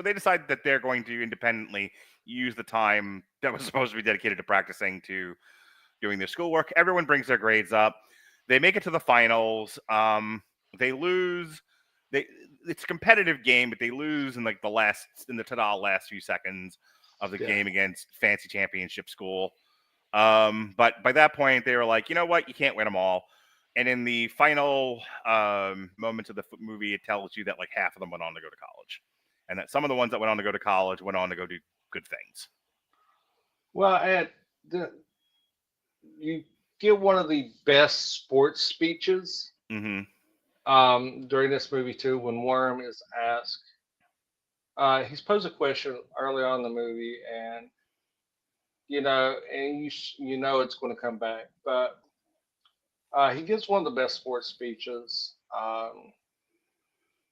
they decide that they're going to independently use the time that was supposed to be dedicated to practicing to doing their schoolwork. Everyone brings their grades up. They make it to the finals. They lose. It's a competitive game, but they lose in the last few seconds of the game against fancy championship school. But by that point, they were like, you know what? You can't win them all. And in the final moments of the movie, it tells you that like half of them went on to go to college. And that some of the ones that went on to go to college went on to go do good things. Well, you get one of the best sports speeches during this movie too. When Worm is asked, he's posed a question early on in the movie, and you know it's going to come back, but he gives one of the best sports speeches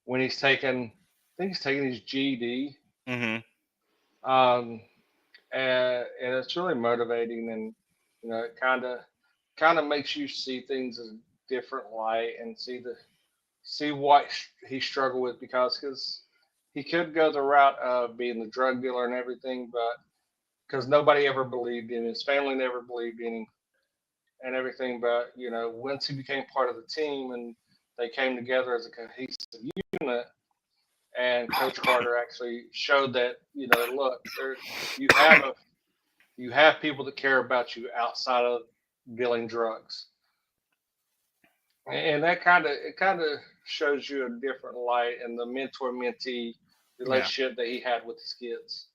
when he's taking. I think he's taking his GED. And it's really motivating, and it kind of makes you see things in a different light and see what he struggled with, because he could go the route of being the drug dealer and everything, but because nobody ever believed in him, his family never believed in him and everything, but once he became part of the team and they came together as a cohesive unit. And Coach Carter actually showed that, look, you have people that care about you outside of dealing drugs. And that kind of shows you a different light and the mentor mentee relationship that he had with his kids.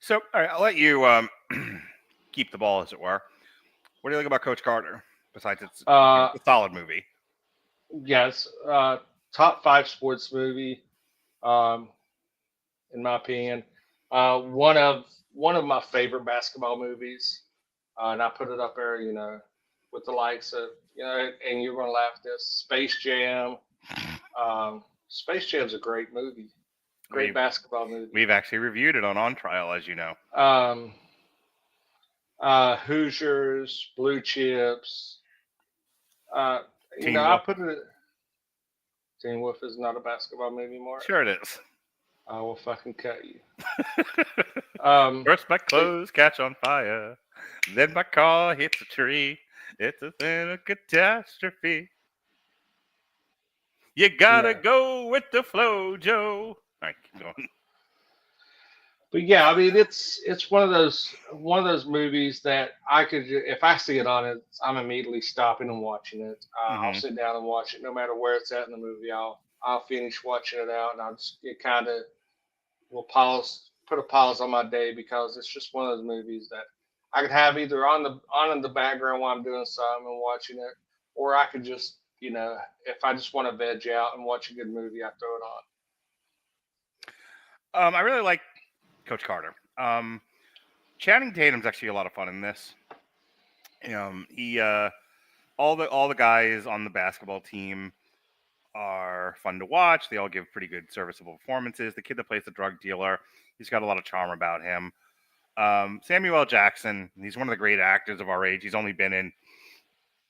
So, all right, I'll let you keep the ball, as it were. What do you think about Coach Carter? Besides, it's Uh, a solid movie. yes, top 5 sports movie, um, in my opinion. One of my favorite basketball movies, and I put it up there, with the likes of, and you're gonna laugh at this, Space Jam. Space Jam's a great movie, great basketball movie. We've actually reviewed it on Trial, as you know. Hoosiers, Blue Chips. Teen I Wolf. put it. Teen Wolf is not a basketball movie, Mark. Sure it is. I will fucking cut you. First my clothes catch on fire, then my car hits a tree. It's a thing of catastrophe. You gotta go with the flow, Joe. All right, keep going. But yeah, I mean, it's one of those movies that I could, if I see it on it, I'm immediately stopping and watching it. I'll sit down and watch it, no matter where it's at in the movie. I'll finish watching it out, and it kind of will put a pause on my day, because it's just one of those movies that I could have either on in the background while I'm doing something and watching it, or I could just, if I just want to veg out and watch a good movie, I throw it on. I really like Coach Carter. Channing Tatum's actually a lot of fun in this. He all the guys on the basketball team are fun to watch. They all give pretty good serviceable performances. The kid that plays the drug dealer, he's got a lot of charm about him. Samuel L. Jackson, he's one of the great actors of our age. He's only been in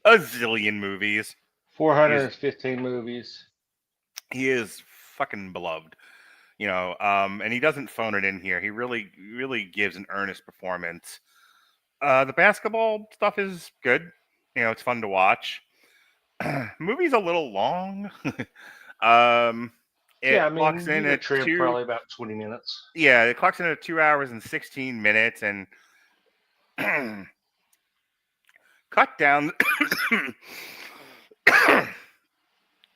a zillion movies. 415 movies. He is fucking beloved. And he doesn't phone it in here. He really gives an earnest performance. The basketball stuff is good. It's fun to watch. Movie's a little long. It clocks in at probably about 20 minutes. Yeah, it clocks in at 2 hours and 16 minutes, and cut down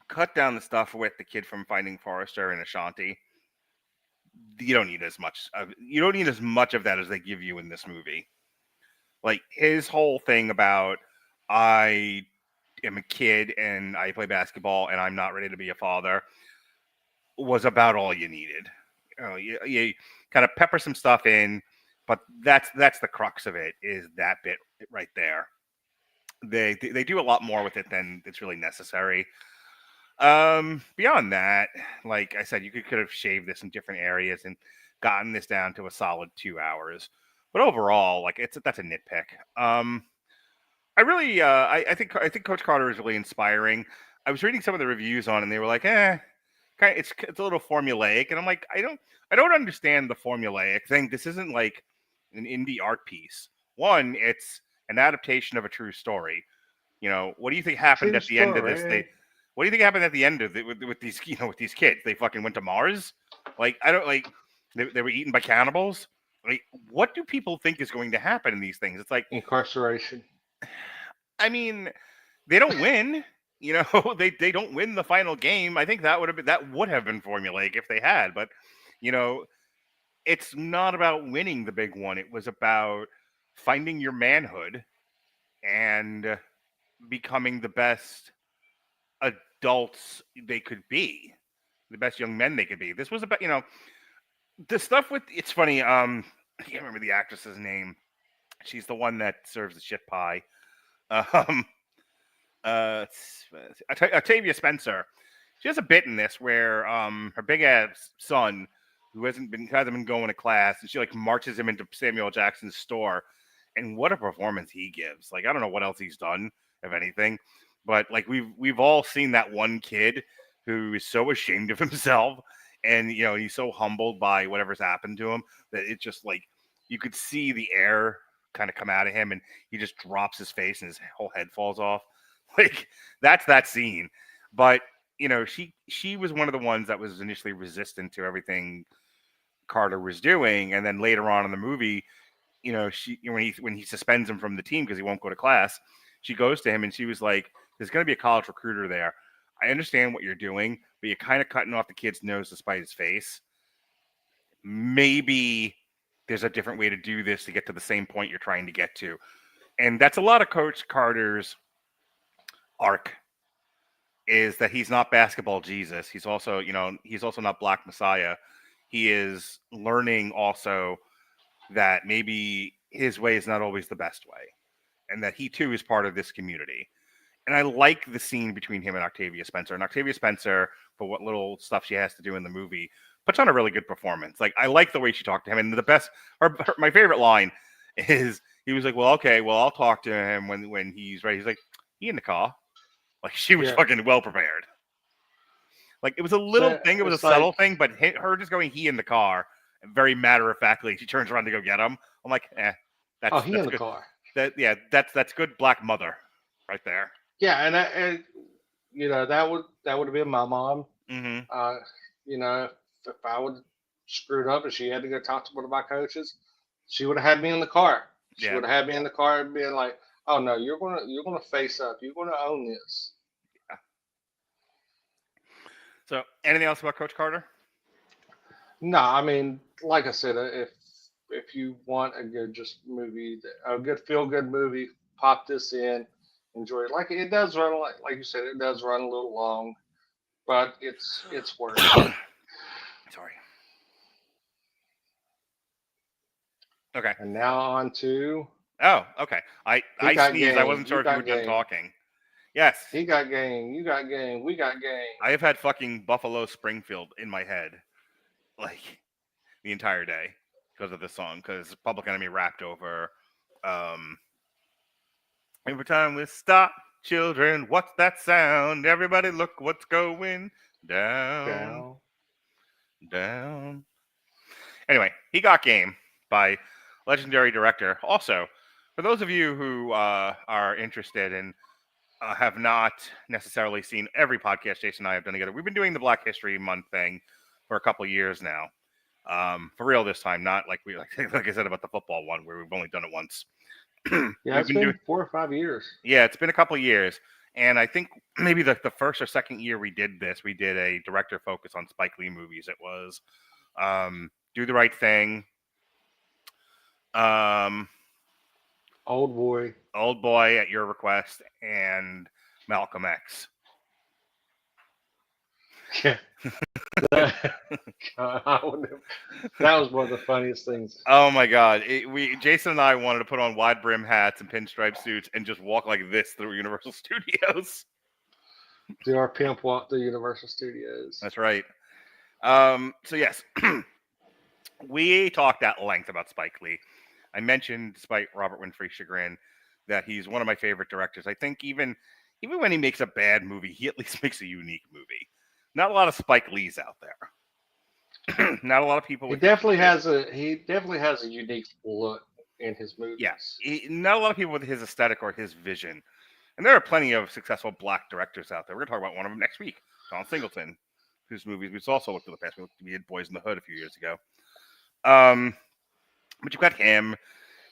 the stuff with the kid from Finding Forrester and Ashanti. You don't need as much of that as they give you in this movie. Like, his whole thing about, I am a kid and I play basketball and I'm not ready to be a father, was about all you needed. You kind of pepper some stuff in, but that's the crux of it, is that bit right there. They do a lot more with it than it's really necessary. Beyond that, like I said, you could have shaved this in different areas and gotten this down to a solid 2 hours. But overall, like, that's a nitpick. I think Coach Carter is really inspiring. I was reading some of the reviews on, and they were like, it's a little formulaic, and I'm like, I don't understand the formulaic thing. This isn't like an indie art piece. One, it's an adaptation of a true story. What do you think happened at the end of this? What do you think happened at the end of it with these, with these kids? They fucking went to Mars? Like, I don't like, they were eaten by cannibals? Like, what do people think is going to happen in these things? It's like incarceration. I mean, they don't win. They don't win the final game. I think that would have been formulaic if they had, but it's not about winning the big one. It was about finding your manhood and becoming the best adults they could be, the best young men they could be. This was about, the stuff with, it's funny, I can't remember the actress's name. She's the one that serves the shit pie. Octavia Spencer. She has a bit in this where her big ass son, who hasn't been going to class, and she like marches him into Samuel Jackson's store, and what a performance he gives. Like, I don't know what else he's done, if anything, but like we've all seen that one kid who is so ashamed of himself, and he's so humbled by whatever's happened to him that it's just like you could see the air kind of come out of him, and he just drops his face and his whole head falls off. Like, that's that scene. But she was one of the ones that was initially resistant to everything Carter was doing, and then later on in the movie, when he suspends him from the team because he won't go to class, she goes to him and she was like, There's going to be a college recruiter there. I understand what you're doing, but you're kind of cutting off the kid's nose to spite his face. Maybe there's a different way to do this to get to the same point you're trying to get to. And that's a lot of Coach Carter's arc, is that he's not basketball Jesus. He's also, he's also not Black Messiah. He is learning also that maybe his way is not always the best way, and that he too is part of this community. And I like the scene between him and Octavia Spencer. And Octavia Spencer, for what little stuff she has to do in the movie, puts on a really good performance. Like, I like the way she talked to him. And my favorite line is, he was like, well, okay, well, I'll talk to him when he's ready. He's like, he in the car? Like, she was fucking well prepared. Like, it was a little thing. It was a subtle thing, but her just going, he in the car, very matter-of-factly, she turns around to go get him. I'm like, that's he in the good. car. That's good Black mother right there. Yeah, and that would have been my mom. Mm-hmm. If I would screwed up and she had to go talk to one of my coaches, she would have had me in the car. She would have had me in the car and being like, "Oh no, you're gonna face up. You're gonna own this." Yeah. So, anything else about Coach Carter? No, I mean, like I said, if you want a good movie, a good feel good movie, pop this in, enjoy it. Like, it does run, like you said, it does run a little long, but it's worth it. Sorry. Okay. And now on to. Oh, okay. I sneezed. Game. I wasn't sure if you were done talking. Yes. He got game. You got game. We got game. I have had fucking Buffalo Springfield in my head, like, the entire day because of this song. Because Public Enemy rapped over. Every time we stop, children, what's that sound? Everybody, look what's going down. Down. Anyway, He Got Game by legendary director. Also, for those of you who are interested and have not necessarily seen every podcast Jason and I have done together, we've been doing the Black History Month thing for a couple of years now. For real this time, not like like I said about the football one where we've only done it once. Yeah, it's been 4 or 5 years. Yeah, it's been a couple of years. And I think maybe the first or second year we did this, we did a director focus on Spike Lee movies. It was Do the Right Thing, Old Boy at Your Request, and Malcolm X. Yeah. That was one of the funniest things. Oh my God. Jason and I wanted to put on wide brim hats and pinstripe suits and just walk like this through Universal Studios. Do our pimp walk through Universal Studios. That's right. So yes, we talked at length about Spike Lee. I mentioned, despite Robert Winfrey's chagrin, that he's one of my favorite directors. I think even when he makes a bad movie, he at least makes a unique movie. Not a lot of Spike Lees out there. Not a lot of people. He definitely has a unique look in his movies. Yes, not a lot of people with his aesthetic or his vision. And there are plenty of successful Black directors out there. We're going to talk about one of them next week, John Singleton, whose movies we've also looked at the past. We did Boys in the Hood a few years ago. But you've got him.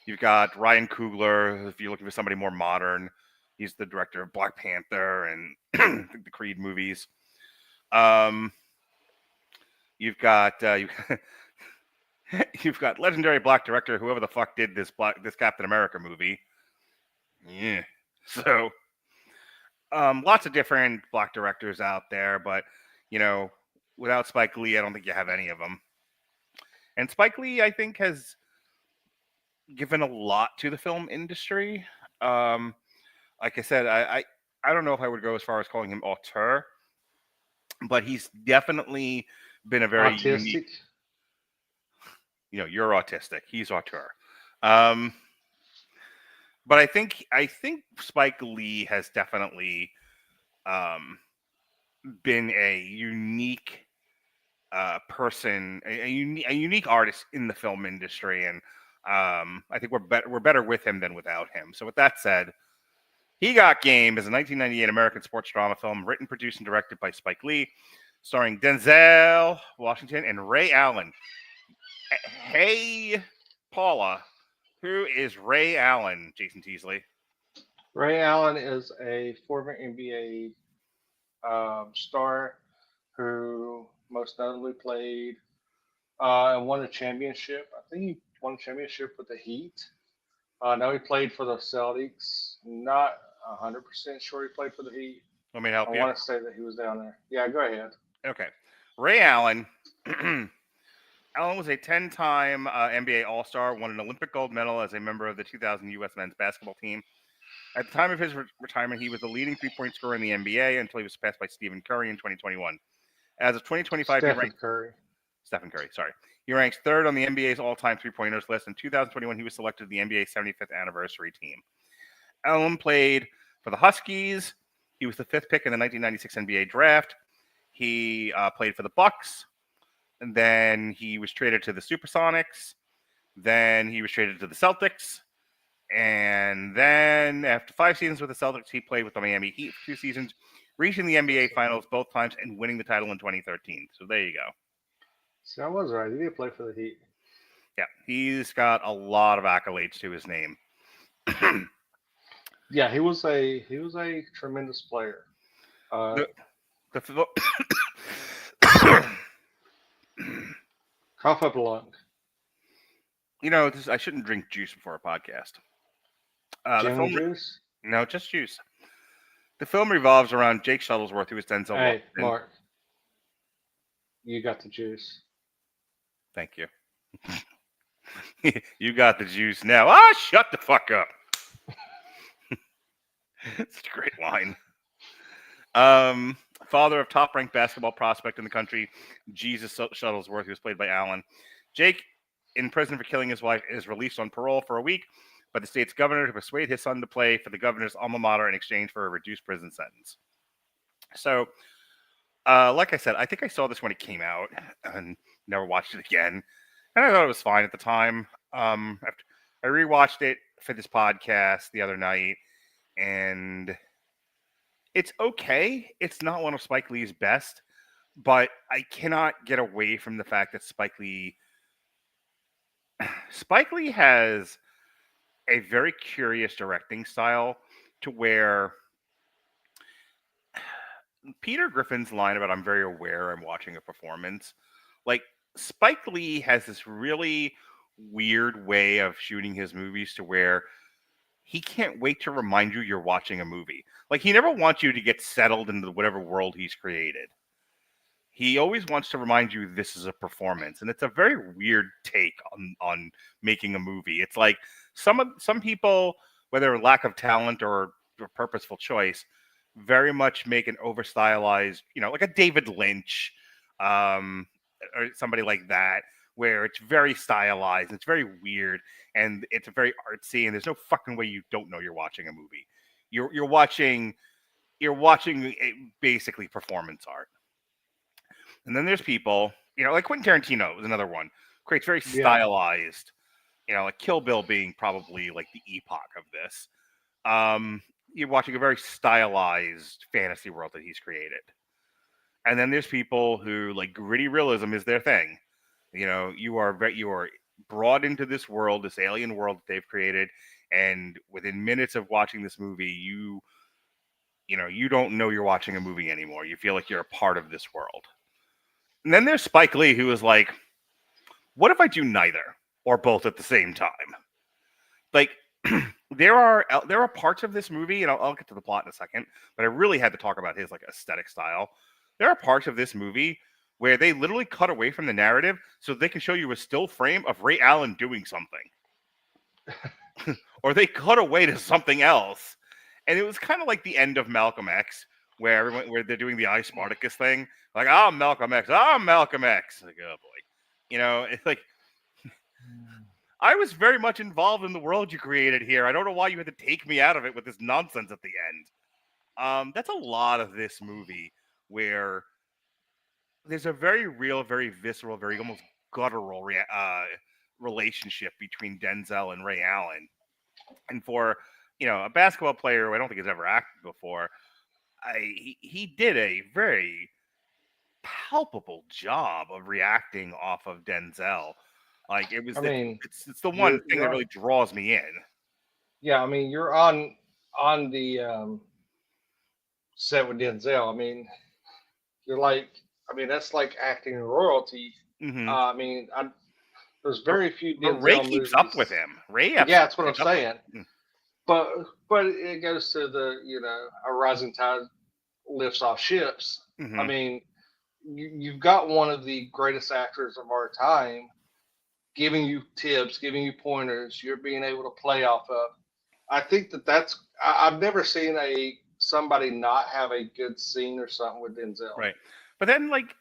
You've got Ryan Coogler. If you're looking for somebody more modern, he's the director of Black Panther and the Creed movies. You've got legendary Black director, whoever the fuck did this Captain America movie. Yeah. So, lots of different Black directors out there, but without Spike Lee, I don't think you have any of them. And Spike Lee, I think, has given a lot to the film industry. Like I said, I don't know if I would go as far as calling him auteur, but he's definitely been a very autistic. Unique. You're autistic. He's auteur. But I think Spike Lee has definitely been a unique person, a unique artist in the film industry, and I think we're better with him than without him. So with that said, He Got Game is a 1998 American sports drama film written, produced, and directed by Spike Lee, starring Denzel Washington and Ray Allen. Hey, Paula, who is Ray Allen, Jason Teasley? Ray Allen is a former NBA star who most notably played and won a championship. I think he won a championship with the Heat. Now he played for the Celtics. Not 100% sure he played for the Heat. Want me to I help you? want to say that he was down there. Yeah, go ahead. Okay. Ray Allen. Allen was a 10-time NBA All-Star, won an Olympic gold medal as a member of the 2000 U.S. men's basketball team. At the time of his retirement, he was the leading three-point scorer in the NBA until he was surpassed by Stephen Curry in 2021. As of 2025, Stephen Curry, sorry. He ranks third on the NBA's all-time three-pointers list. In 2021, he was selected to the NBA's 75th anniversary team. Allen played for the Huskies. He was the fifth pick in the 1996 NBA draft. He played for the Bucks. And then he was traded to the Supersonics. Then he was traded to the Celtics. And then after 5 seasons with the Celtics, he played with the Miami Heat for 2 seasons, reaching the NBA Finals both times and winning the title in 2013. So there you go. See, I was right. He did play for the Heat. Yeah, he's got a lot of accolades to his name. Yeah, he was a tremendous player. Cough up a lung. You know, I shouldn't drink juice before a podcast. Juice? No, just juice. The film revolves around Jake Shuttlesworth, who is Denzel Hey, Washington. Mark. You got the juice. Thank you. You got the juice now. Ah, shut the fuck up. It's a great line. Father of top-ranked basketball prospect in the country, Jesus Shuttlesworth, who was played by Allen. Jake, in prison for killing his wife, is released on parole for a week by the state's governor to persuade his son to play for the governor's alma mater in exchange for a reduced prison sentence. So, like I said, I think I saw this when it came out and never watched it again. And I thought it was fine at the time. After I rewatched it for this podcast the other night, and it's okay. It's not one of Spike Lee's best, but I cannot get away from the fact that Spike Lee has a very curious directing style to where Peter Griffin's line about "I'm very aware I'm watching a performance," like Spike Lee has this really weird way of shooting his movies to where he can't wait to remind you you're watching a movie. Like, he never wants you to get settled into whatever world he's created. He always wants to remind you this is a performance. And it's a very weird take on making a movie. It's like some people, whether lack of talent or purposeful choice, very much make an over-stylized, like a David Lynch or somebody like that, where it's very stylized, it's very weird, and it's very artsy, and there's no fucking way you don't know you're watching a movie. You're watching basically performance art. And then there's people, like Quentin Tarantino is another one, creates very stylized, like Kill Bill being probably like the epoch of this. You're watching a very stylized fantasy world that he's created. And then there's people who, like, gritty realism is their thing. You are brought into this world, this alien world that they've created, and within minutes of watching this movie, you don't know you're watching a movie anymore. You feel like you're a part of this world. And then there's Spike Lee, who is like, what if I do neither or both at the same time? Like, there are parts of this movie, and I'll get to the plot in a second, but I really had to talk about his, like, aesthetic style. There are parts of this movie where they literally cut away from the narrative so they can show you a still frame of Ray Allen doing something. Or they cut away to something else. And it was kind of like the end of Malcolm X, where they're doing the I Spartacus thing. Like, I'm Malcolm X. I'm Malcolm X. Like, oh boy. It's like, I was very much involved in the world you created here. I don't know why you had to take me out of it with this nonsense at the end. That's a lot of this movie where there's a very real, very visceral, very almost guttural relationship between Denzel and Ray Allen. And for, a basketball player who I don't think has ever acted before, he did a very palpable job of reacting off of Denzel. Like, it's the one thing that really draws me in. Yeah, I mean, you're on on the set with Denzel. I mean, you're like, I mean, that's like acting royalty. Mm-hmm. I mean, there's very few But Denzel Ray movies. keeps up with him. Ray, Yeah, that's what I'm keeps up with saying. him. But it goes to the, you know, a rising tide lifts off ships. Mhm. I mean, you've got one of the greatest actors of our time giving you tips, giving you pointers. You're being able to play off of. I think that's. I've never seen somebody not have a good scene or something with Denzel. Right. But then, like,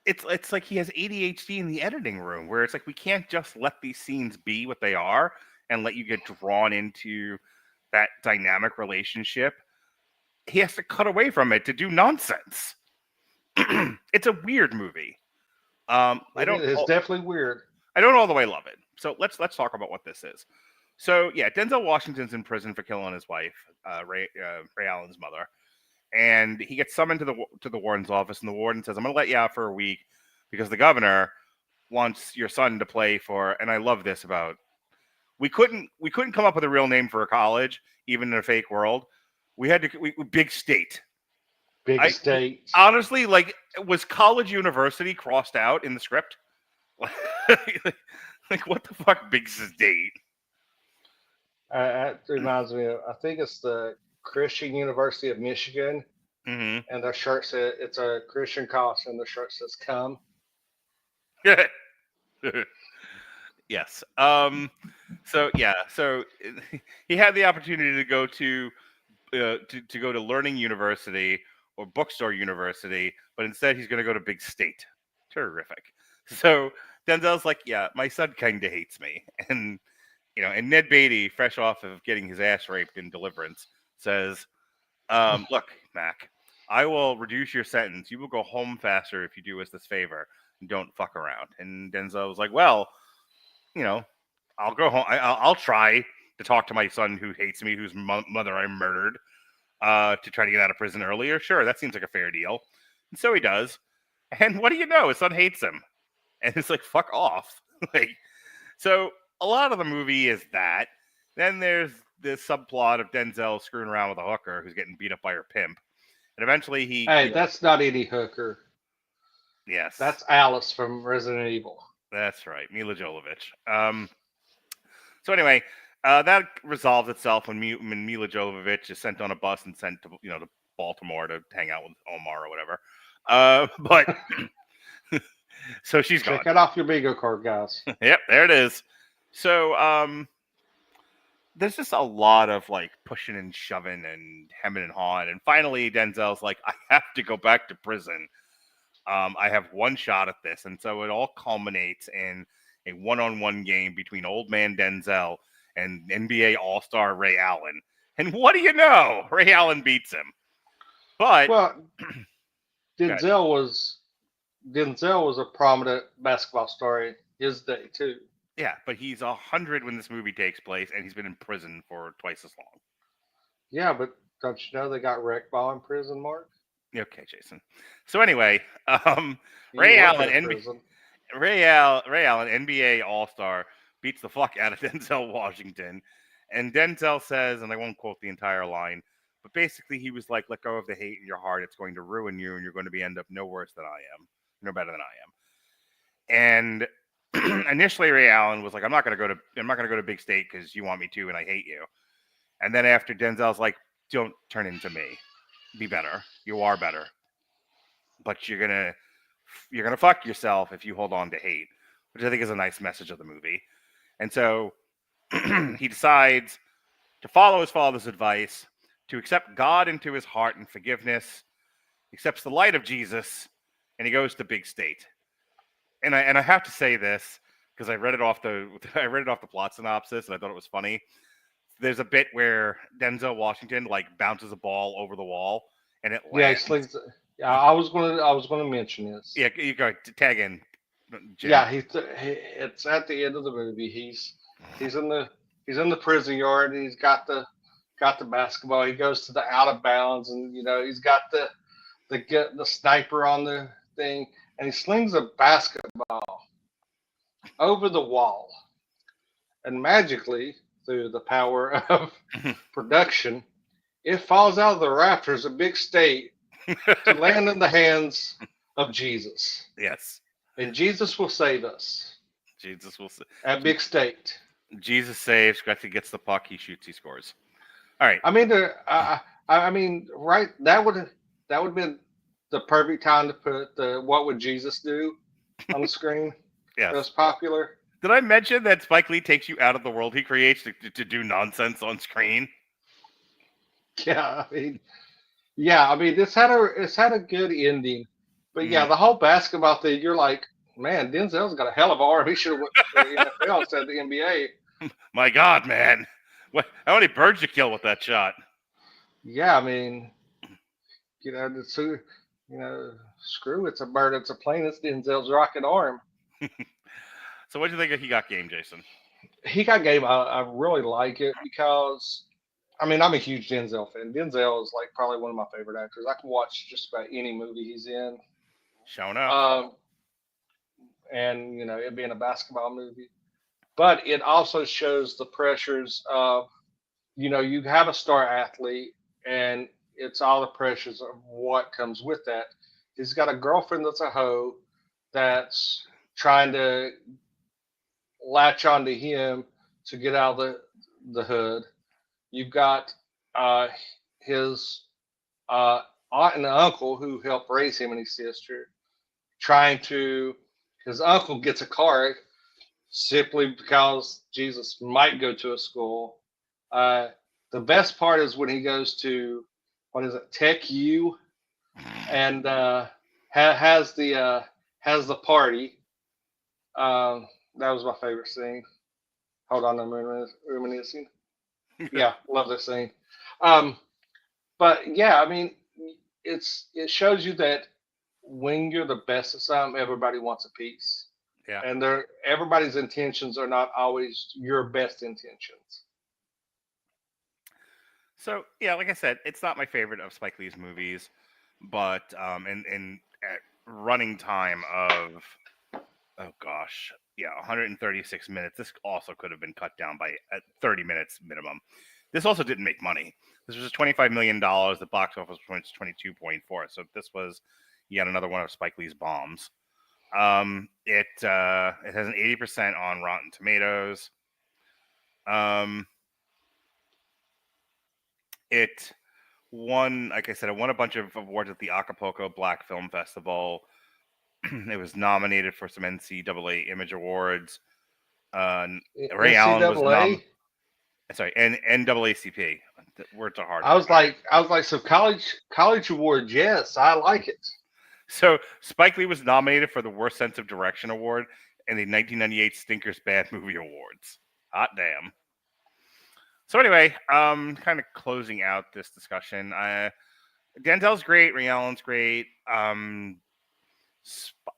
it's like he has ADHD in the editing room, where it's like we can't just let these scenes be what they are and let you get drawn into that dynamic relationship. He has to cut away from it to do nonsense. It's a weird movie. It's definitely weird. I don't all the way love it. So let's talk about what this is. So yeah, Denzel Washington's in prison for killing his wife, Ray Allen's mother, and he gets summoned to the warden's office, and the warden says, "I'm going to let you out for a week because the governor wants your son to play for." And I love this about we couldn't come up with a real name for a college, even in a fake world. We had to Big State. Big State. Honestly, like, was college university crossed out in the script? Like, what the fuck, Big State? That reminds me of, I think it's the Christian University of Michigan, Mm-hmm. and their shirt says, it's a Christian college, and the shirt says "Come." Yes. So yeah. So he had the opportunity to go to go to Learning University or Bookstore University, but instead he's going to go to Big State. Terrific. So Denzel's like, yeah, my son kind of hates me, and and Ned Beatty, fresh off of getting his ass raped in Deliverance, says, "Look, Mac, I will reduce your sentence. You will go home faster if you do us this favor and don't fuck around." And Denzel was like, "Well, I'll go home. I'll try to talk to my son who hates me, whose mother I murdered, to try to get out of prison earlier. Sure, that seems like a fair deal." And so he does. And what do you know? His son hates him, and it's like, fuck off. Like, so a lot of the movie is that. Then there's this subplot of Denzel screwing around with a hooker who's getting beat up by her pimp, and eventually that's not Eddie Hooker. Yes, that's Alice from Resident Evil. That's right, Mila Jovovich. So anyway, that resolves itself when Mila Jovovich is sent on a bus and sent to to Baltimore to hang out with Omar or whatever. But so she's gone. Check it off your bingo card, guys. Yep, there it is. So there's just a lot of like pushing and shoving and hemming and hawing, and finally Denzel's like, I have to go back to prison. I have one shot at this, and so it all culminates in a one-on-one game between old man Denzel and NBA All-Star Ray Allen. And what do you know? Ray Allen beats him. But Denzel was a prominent basketball star in his day too. Yeah, but he's 100 when this movie takes place, and he's been in prison for twice as long. Yeah, but don't you know they got wrecked while in prison, Mark? Okay, Jason. So anyway, Ray Allen, NBA All-Star, beats the fuck out of Denzel Washington, and Denzel says, and I won't quote the entire line, but basically he was like, "Let go of the hate in your heart. It's going to ruin you, and you're going to end up no worse than I am, no better than I am." And initially, Ray Allen was like, I'm not going to go to Big State because you want me to, and I hate you. And then after Denzel's like, don't turn into me. Be better. You are better. But you're gonna fuck yourself if you hold on to hate, which I think is a nice message of the movie. And so he decides to follow his father's advice, to accept God into his heart and forgiveness, accepts the light of Jesus, and he goes to Big State. And I have to say this because I read it off the plot synopsis and I thought it was funny. There's a bit where Denzel Washington like bounces a ball over the wall and it lands. Yeah, he slings. Yeah, I was gonna mention this. Yeah, you go tag in. Jim. Yeah, it's at the end of the movie. He's in the prison yard and he's got the basketball. He goes to the out of bounds and he's got the sniper on the thing and he slings a basketball over the wall and magically through the power of production, it falls out of the rafters a big state to land in the hands of Jesus. Yes. And Jesus will save us Jesus will say. at big state. Jesus saves. Gretzky gets the puck. He shoots. He scores. All right. I mean, right? That would have been the perfect time to put the "What Would Jesus Do" on the screen. Yes. It was popular. Did I mention that Spike Lee takes you out of the world he creates to do nonsense on screen? Yeah, I mean, it's had a good ending, but yeah, Mm. the whole basketball thing, you're like, man, Denzel's got a hell of an arm. He should have went to the NFL instead of the NBA. My God, man! What? How many birds you kill with that shot? Yeah, I mean, screw it's a bird, it's a plane, it's Denzel's rocket arm. So what do you think of He Got Game, Jason? He Got Game. I really like it because, I mean, I'm a huge Denzel fan. Denzel is like probably one of my favorite actors. I can watch just about any movie he's in. Showing up. And it being a basketball movie, but it also shows the pressures of, you have a star athlete, and it's all the pressures of what comes with that. He's got a girlfriend that's a hoe that's trying to latch onto him to get out of the hood. You've got his aunt and uncle who helped raise him and his sister, trying to. His uncle gets a card simply because Jesus might go to a school. The best part is when he goes to, what is it, Tech U, and has the party. That was my favorite scene. Hold on, I'm reminiscing. Yeah, love this scene. But yeah, I mean, it shows you that when you're the best at something, everybody wants a piece. Yeah. And everybody's intentions are not always your best intentions. So yeah, like I said, it's not my favorite of Spike Lee's movies, but in at running time of 136 minutes. This also could have been cut down by 30 minutes minimum. This also didn't make money. This was $25 million. The box office was 22.4. So this was yet another one of Spike Lee's bombs. It has an 80% on Rotten Tomatoes. It won, like I said, it won a bunch of awards at the Acapulco Black Film Festival. It was nominated for some NCAA Image Awards. Ray Allen was and NAACP. The words are hard. I was like, so college award, yes, I like it. So Spike Lee was nominated for the Worst Sense of Direction Award and the 1998 Stinkers Bad Movie Awards. Hot damn. So anyway, kind of closing out this discussion. Denzel's great. Ray Allen's great. I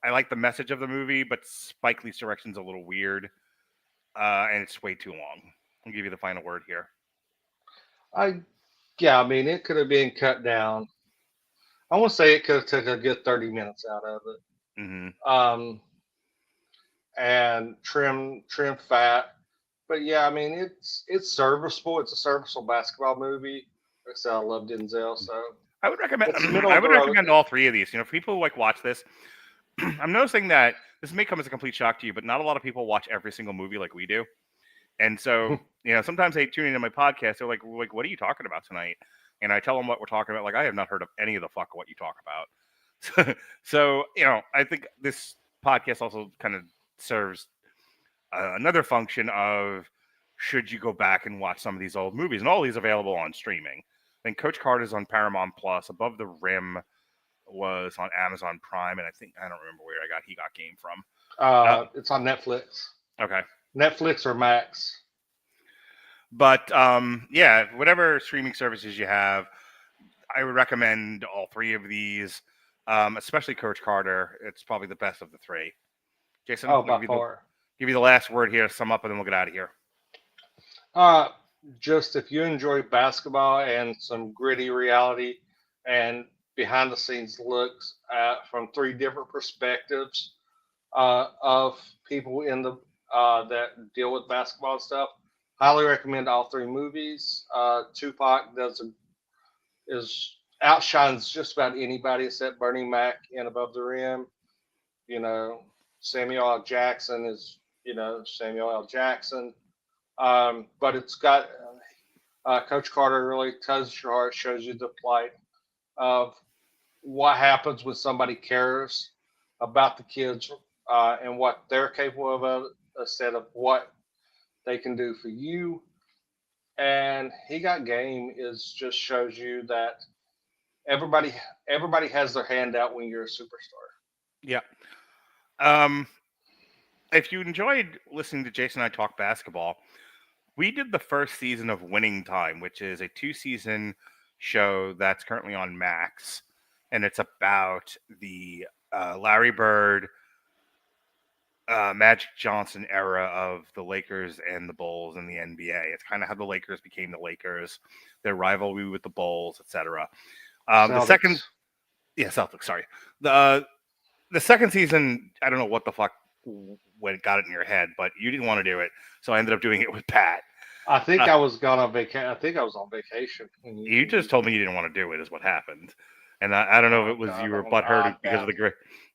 like the message of the movie, but Spike Lee's direction's a little weird, and it's way too long. I'll give you the final word here. I mean, it could have been cut down. I want to say it could have took a good 30 minutes out of it. Mm-hmm. And trim fat. But yeah, I mean, it's serviceable. It's a serviceable basketball movie. Like I said, I love Denzel, so I would recommend all three of these. For people who watch this, I'm noticing that this may come as a complete shock to you, but not a lot of people watch every single movie like we do. And so, sometimes they tune into my podcast. They're like, what are you talking about tonight? And I tell them what we're talking about. Like, I have not heard of any of the fuck what you talk about. So, I think this podcast also kind of serves another function of, should you go back and watch some of these old movies? And all these available on streaming. I think Coach Carter's on Paramount Plus. Above the Rim was on Amazon Prime. And I don't remember where He Got Game from. It's on Netflix. Okay. Netflix or Max. But whatever streaming services you have, I would recommend all three of these, especially Coach Carter. It's probably the best of the three. Jason, by far. Give you the last word here, sum up, and then we'll get out of here. Just if you enjoy basketball and some gritty reality and behind the scenes looks from three different perspectives of people in the that deal with basketball and stuff, Highly recommend all 3 movies. Tupac is outshines just about anybody except Bernie Mac in Above the Rim. You know, Samuel L. Jackson is Samuel L. Jackson. But it's got Coach Carter really touches your heart, shows you the plight of what happens when somebody cares about the kids and what they're capable of instead of what they can do for you. And He Got Game is just shows you that everybody everybody has their hand out when you're a superstar. Yeah. Um, if you enjoyed listening to Jason and I talk basketball, we did the first season of Winning Time, which is a 2-season show that's currently on Max, and it's about the Larry Bird, Magic Johnson era of the Lakers and the Bulls in the NBA. It's kind of how the Lakers became the Lakers, their rivalry with the Bulls, etc. The second, Celtics. Sorry, the second season. I don't know what the fuck when it got it in your head, but you didn't want to do it, so I ended up doing it with Pat. I think I was gone on vacation. I think I was on vacation. You just told me you didn't want to do it, is what happened, and I don't know if it was you were butthurt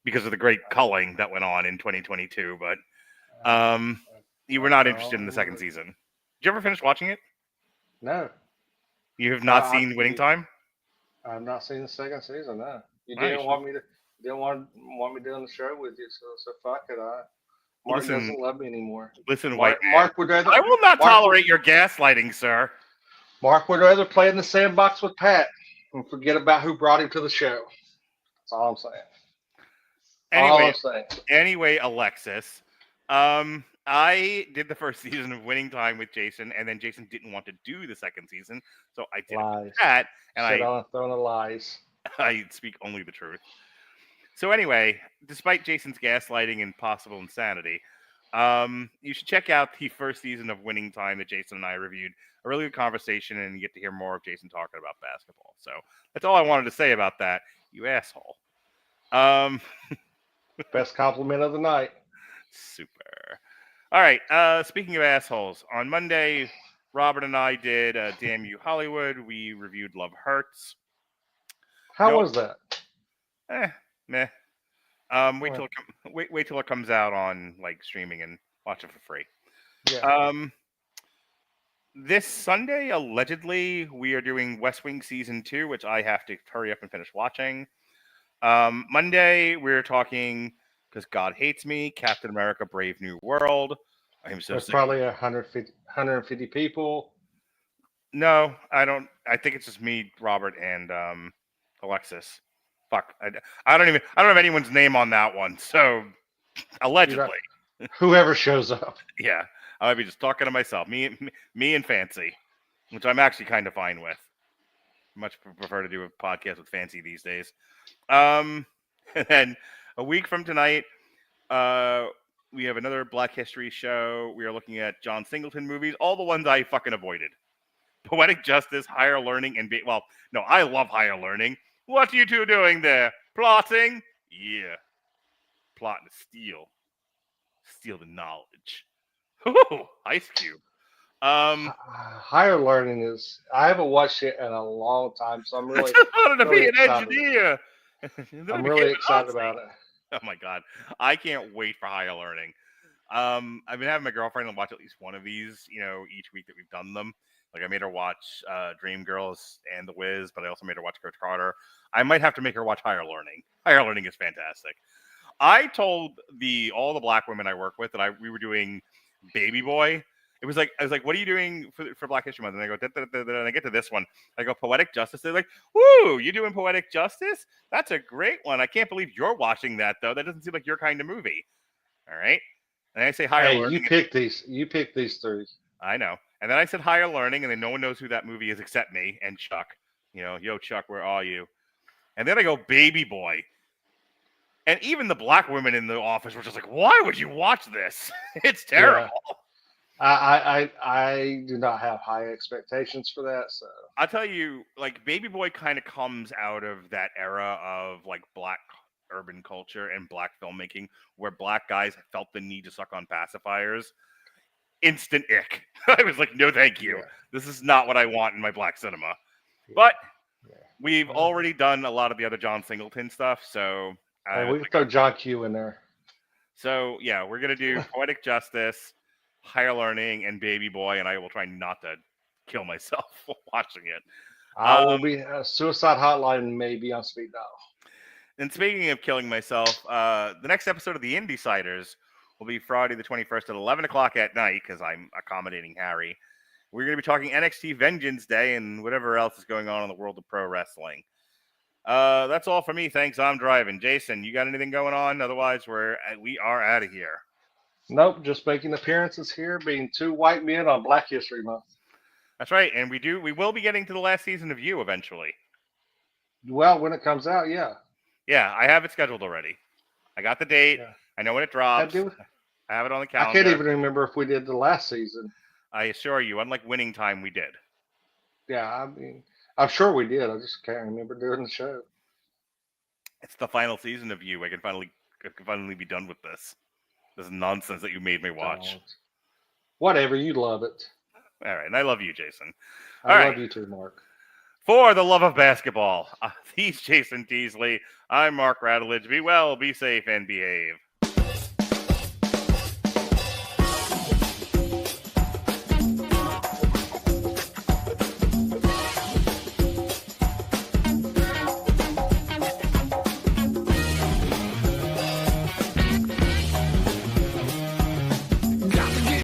because of the great culling that went on in 2022, but you were not interested in the second season. Did you ever finish watching it? No. You have not seen Winning Time? I've not seen the second season. No. You Right, didn't want me to. Didn't want me doing the show with you, so fuck it. Mark doesn't love me anymore. Listen, Mark would rather. I will not tolerate your gaslighting, sir. Mark would rather play in the sandbox with Pat and forget about who brought him to the show. That's all I'm saying. Anyway, Alexis, I did the first season of Winning Time with Jason, and then Jason didn't want to do the second season, so I did it with Pat, and Sit on a throne of lies. I speak only the truth. So anyway, despite Jason's gaslighting and possible insanity, you should check out the first season of Winning Time that Jason and I reviewed. A really good conversation, and you get to hear more of Jason talking about basketball. So that's all I wanted to say about that, you asshole. Best compliment of the night. Super. All right. Speaking of assholes, on Monday, Robert and I did Damn You Hollywood. We reviewed Love Hurts. How was that? Meh. Wait till it comes out on like streaming and watch it for free. Yeah. This Sunday, allegedly, we are doing West Wing Season 2, which I have to hurry up and finish watching. Monday, we're talking Because God Hates Me, Captain America: Brave New World. There's probably 150 people. No, I don't. I think it's just me, Robert, and Alexis. Fuck, I don't have anyone's name on that one. So allegedly, whoever shows up. Yeah, I might be just talking to myself. Me and Fancy, which I'm actually kind of fine with. Much prefer to do a podcast with Fancy these days. And then a week from tonight, we have another Black History show. We are looking at John Singleton movies, all the ones I fucking avoided. Poetic Justice, Higher Learning, and I love Higher Learning. What are you two doing there? Plotting? Yeah. Plotting to steal. Steal the knowledge. Ooh, Ice Cube. Higher Learning is... I haven't watched it in a long time, so I'm really... I just wanted to be an engineer. I'm really excited about it. Oh my God. I can't wait for Higher Learning. I've been having my girlfriend watch at least one of these, each week that we've done them. Like I made her watch Dreamgirls and The Wiz, but I also made her watch Coach Carter. I might have to make her watch Higher Learning. Higher Learning is fantastic. I told all the black women I work with that we were doing Baby Boy. I was like, what are you doing for Black History Month? And I go, and I get to this one. I go, Poetic Justice. They're like, woo, you doing Poetic Justice? That's a great one. I can't believe you're watching that, though. That doesn't seem like your kind of movie. All right. And I say Higher Learning. You pick these three. I know. And then I said Higher Learning, and then no one knows who that movie is except me and Chuck. Yo, Chuck, where are you? And then I go Baby Boy. And even the black women in the office were just like, why would you watch this? It's terrible. Yeah. I do not have high expectations for that. So I'll tell you, like, Baby Boy kind of comes out of that era of, like, black urban culture and black filmmaking where black guys felt the need to suck on pacifiers. instant ick. I was like, no, thank you. Yeah. This is not what I want in my black cinema. But Yeah. we've already done a lot of the other John Singleton stuff, so And we can throw John Q in there. So yeah, we're gonna do Poetic Justice, Higher Learning, and Baby Boy, and I will try not to kill myself while watching it. I will be Suicide Hotline maybe on speed dial. And speaking of killing myself, the next episode of the Indie-Siders will be Friday the 21st at 11 o'clock at night, because I'm accommodating Harry. We're going to be talking NXT Vengeance Day and whatever else is going on in the world of pro wrestling. That's all for me. Thanks. I'm driving. Jason, you got anything going on? Otherwise, we are out of here. Nope, just making appearances here, being two white men on Black History Month. That's right, and we will be getting to the last season of You eventually. Well, when it comes out, yeah. Yeah, I have it scheduled already. I got the date. Yeah. I know when it drops. I have it on the calendar. I can't even remember if we did the last season. I assure you, unlike Winning Time, we did. Yeah, I mean, I'm sure we did. I just can't remember doing the show. It's the final season of You. I can finally be done with this nonsense that you made me watch. Don't. Whatever, you love it. All right, and I love you, Jason. I love you too, Mark. For the love of basketball, he's Jason Teasley. I'm Mark Radulich. Be well, be safe, and behave.